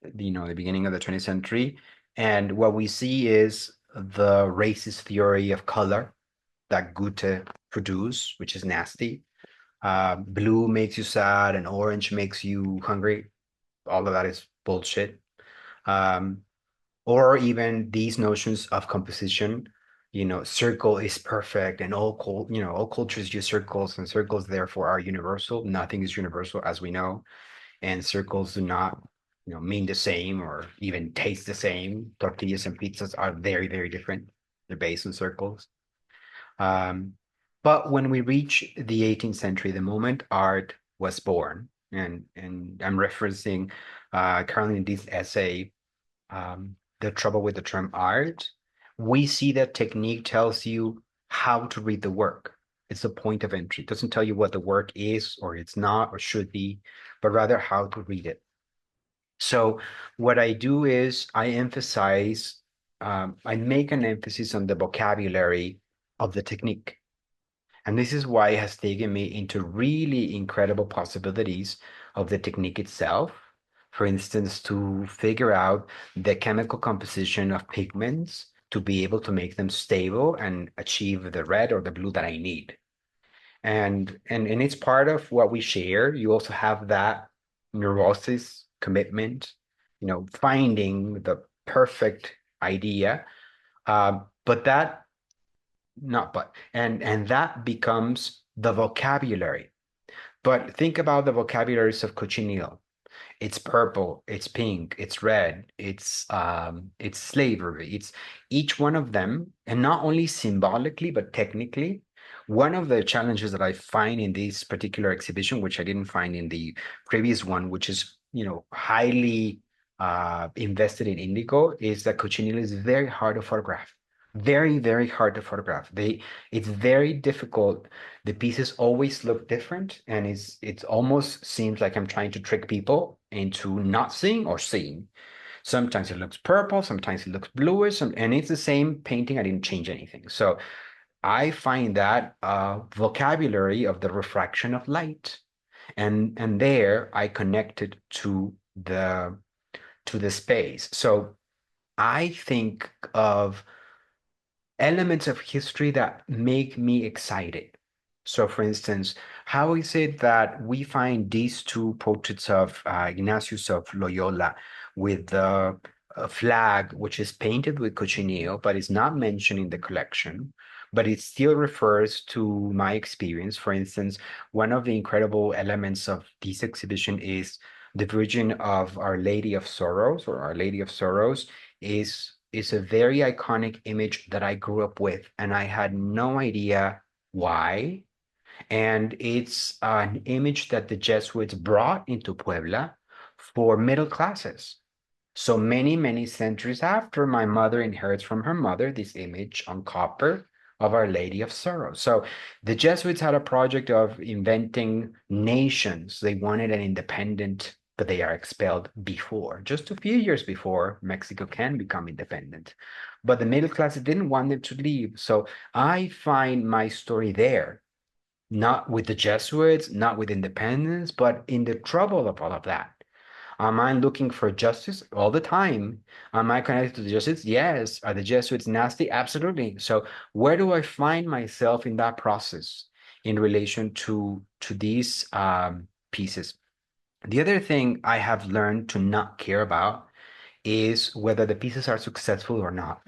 the beginning of the 20th century. And what we see is the racist theory of color that Goethe produced, which is nasty. Blue makes you sad and orange makes you hungry. All of that is bullshit. Or even these notions of composition, circle is perfect, and all cultures use circles, and circles therefore are universal. Nothing is universal, as we know, and circles do not mean the same or even taste the same. Tortillas and pizzas are very, very different. They're based on circles. But when we reach the 18th century, the moment art was born, and I'm referencing currently in this essay, the trouble with the term art, we see that technique tells you how to read the work. It's the point of entry. It doesn't tell you what the work is or it's not or should be, but rather how to read it. So what I do is I make an emphasis on the vocabulary of the technique. And this is why it has taken me into really incredible possibilities of the technique itself. For instance, to figure out the chemical composition of pigments to be able to make them stable and achieve the red or the blue that I need. And it's part of what we share. You also have that neurosis commitment, finding the perfect idea. But that not but and that becomes the vocabulary. But think about the vocabularies of cochineal. It's purple, it's pink, it's red, it's slavery. It's each one of them, and not only symbolically but technically. One of the challenges that I find in this particular exhibition, which I didn't find in the previous one, which is highly invested in indigo, is that cochineal is very hard to photograph. Very, very hard to photograph. It's very difficult. The pieces always look different, and it almost seems like I'm trying to trick people into not seeing or seeing. Sometimes it looks purple, sometimes it looks bluish, and it's the same painting. I didn't change anything. So I find that vocabulary of the refraction of light, and there I connected to the space. So I think of elements of history that make me excited. So, for instance, how is it that we find these two portraits of Ignatius of Loyola with the flag, which is painted with cochineal, but is not mentioned in the collection, but it still refers to my experience? For instance, one of the incredible elements of this exhibition is the Virgin of Our Lady of Sorrows, or Our Lady of Sorrows, is a very iconic image that I grew up with, and I had no idea why. And it's an image that the Jesuits brought into Puebla for middle classes. So many, many centuries after, my mother inherits from her mother this image on copper of Our Lady of Sorrows. So the Jesuits had a project of inventing nations. They wanted an independent, but they are expelled before, just a few years before Mexico can become independent. But the middle class didn't want them to leave. So I find my story there, not with the Jesuits, not with independence, but in the trouble of all of that. Am I looking for justice all the time? Am I connected to the Jesuits? Yes. Are the Jesuits nasty? Absolutely. So where do I find myself in that process in relation to these pieces? The other thing I have learned to not care about is whether the pieces are successful or not,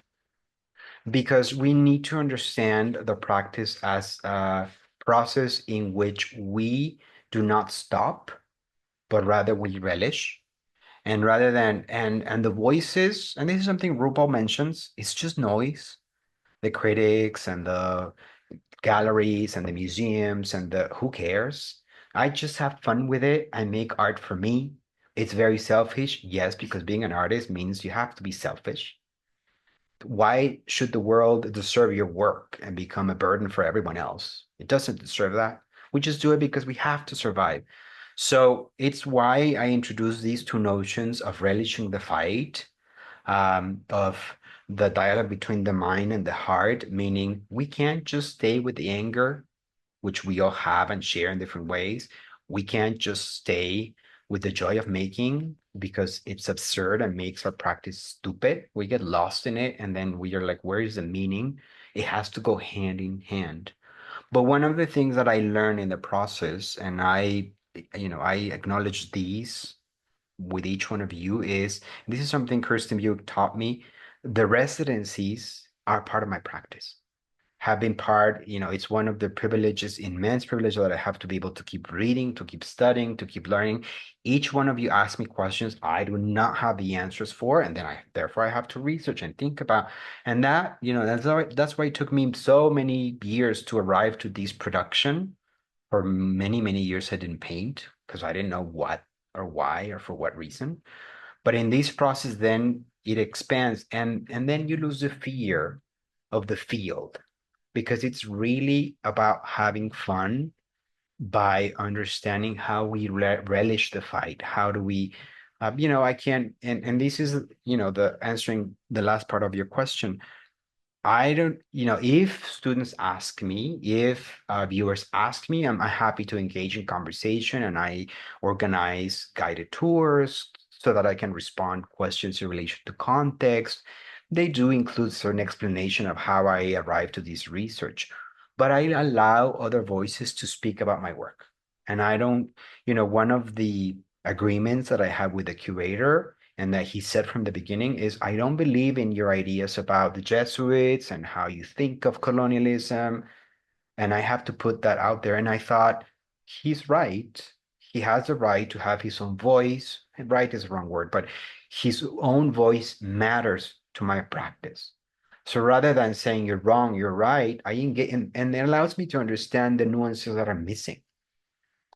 because we need to understand the practice as a process in which we do not stop, but rather we relish. And rather than and the voices, and this is something RuPaul mentions, it's just noise. The critics and the galleries and the museums and the who cares? I just have fun with it. I make art for me. It's very selfish, yes, because being an artist means you have to be selfish. Why should the world deserve your work and become a burden for everyone else? It doesn't deserve that. We just do it because we have to survive. So it's why I introduce these two notions of relishing the fight, of the dialogue between the mind and the heart, meaning we can't just stay with the anger, which we all have and share in different ways. We can't just stay with the joy of making because it's absurd and makes our practice stupid. We get lost in it and then we are like, where is the meaning? It has to go hand in hand. But one of the things that I learned in the process, and I acknowledge these with each one of you, is this is something Kirsten Buick taught me. The residencies are part of my practice, have been part, it's one of the privileges, immense privilege, that I have to be able to keep reading, to keep studying, to keep learning. Each one of you ask me questions I do not have the answers for, and then therefore I have to research and think about. And that's why it took me so many years to arrive to this production. For many, many years I didn't paint because I didn't know what or why or for what reason. But in this process, then it expands, and then you lose the fear of the field, because it's really about having fun by understanding how we relish the fight. How do we, I can't, and this is, the answering the last part of your question. I don't, if students ask me, if viewers ask me, I'm happy to engage in conversation, and I organize guided tours so that I can respond questions in relation to context. They do include certain explanation of how I arrived to this research, but I allow other voices to speak about my work. And I don't, one of the agreements that I have with the curator and that he said from the beginning is, I don't believe in your ideas about the Jesuits and how you think of colonialism. And I have to put that out there. And I thought, he's right. He has the right to have his own voice. Right is the wrong word, but his own voice matters to my practice. So rather than saying you're wrong, you're right, I engage, and it allows me to understand the nuances that are missing.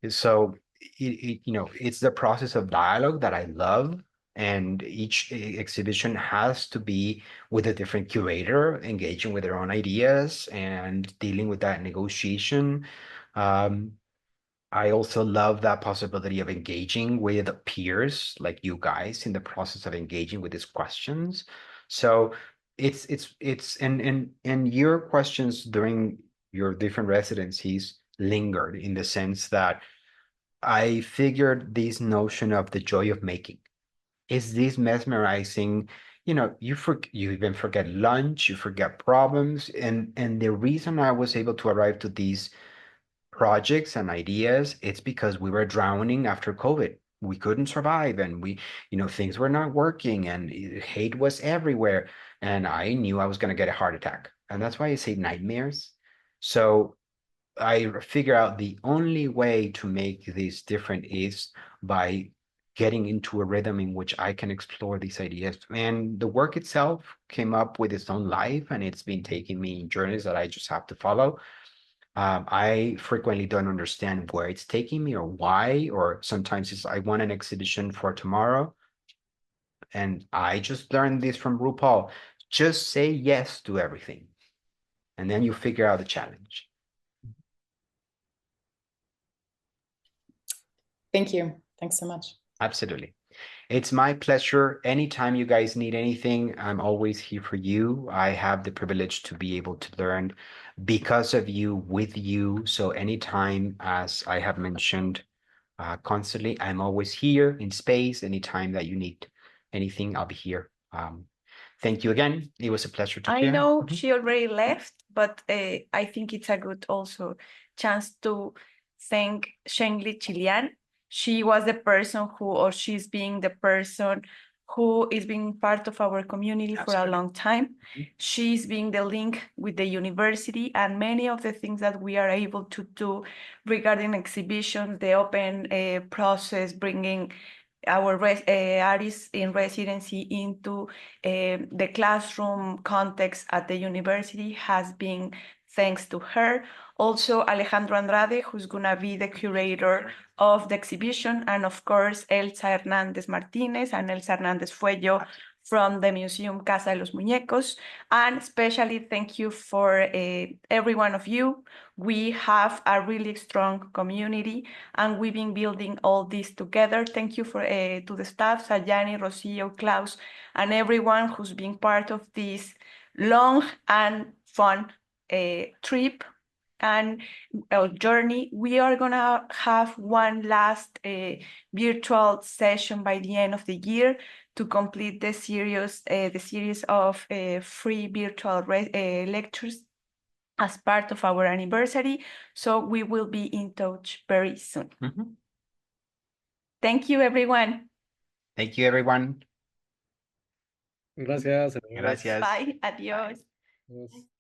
So it's the process of dialogue that I love, and each exhibition has to be with a different curator, engaging with their own ideas and dealing with that negotiation. Um, I also love that possibility of engaging with peers like you guys in the process of engaging with these questions. So it's and your questions during your different residencies lingered in the sense that I figured this notion of the joy of making. Is this mesmerizing? You even forget lunch, you forget problems. And the reason I was able to arrive to these projects and ideas, it's because we were drowning after COVID. We couldn't survive, and things were not working, and hate was everywhere. And I knew I was going to get a heart attack. And that's why I say nightmares. So I figure out the only way to make this different is by getting into a rhythm in which I can explore these ideas. And the work itself came up with its own life, and it's been taking me in journeys that I just have to follow. I frequently don't understand where it's taking me or why, or sometimes it's I want an exhibition for tomorrow. And I just learned this from RuPaul. Just say yes to everything, and then you figure out the challenge. Thank you. Thanks so much. Absolutely. It's my pleasure. Anytime you guys need anything, I'm always here for you. I have the privilege to be able to learn because of you, with you. So anytime, as I have mentioned, constantly. I'm always here in space. Anytime that you need anything, I'll be here. Thank you again. It was a pleasure to I share. know she already left, but I think it's a good also chance to thank Shengli Chilian. She was the person who, or she's being the person who is being part of our community for a long time. She's being the link with the university, and many of the things that we are able to do regarding exhibitions, the open process, bringing our artists in residency into the classroom context at the university has been thanks to her. Also, Alejandro Andrade, who's gonna be the curator of the exhibition, and of course, Elsa Hernandez Martinez and Elsa Hernandez Fuello from the Museum Casa de los Muñecos. And especially thank you for every one of you. We have a really strong community, and we've been building all this together. Thank you to the staff, Sayani, Rocio, Klaus, and everyone who's been part of this long and fun trip and journey. We are gonna have one last virtual session by the end of the year to complete the series of free virtual lectures as part of our anniversary. So we will be in touch very soon. Thank you, everyone. Thank you, everyone. Gracias. Gracias. Bye. Adios. Adiós.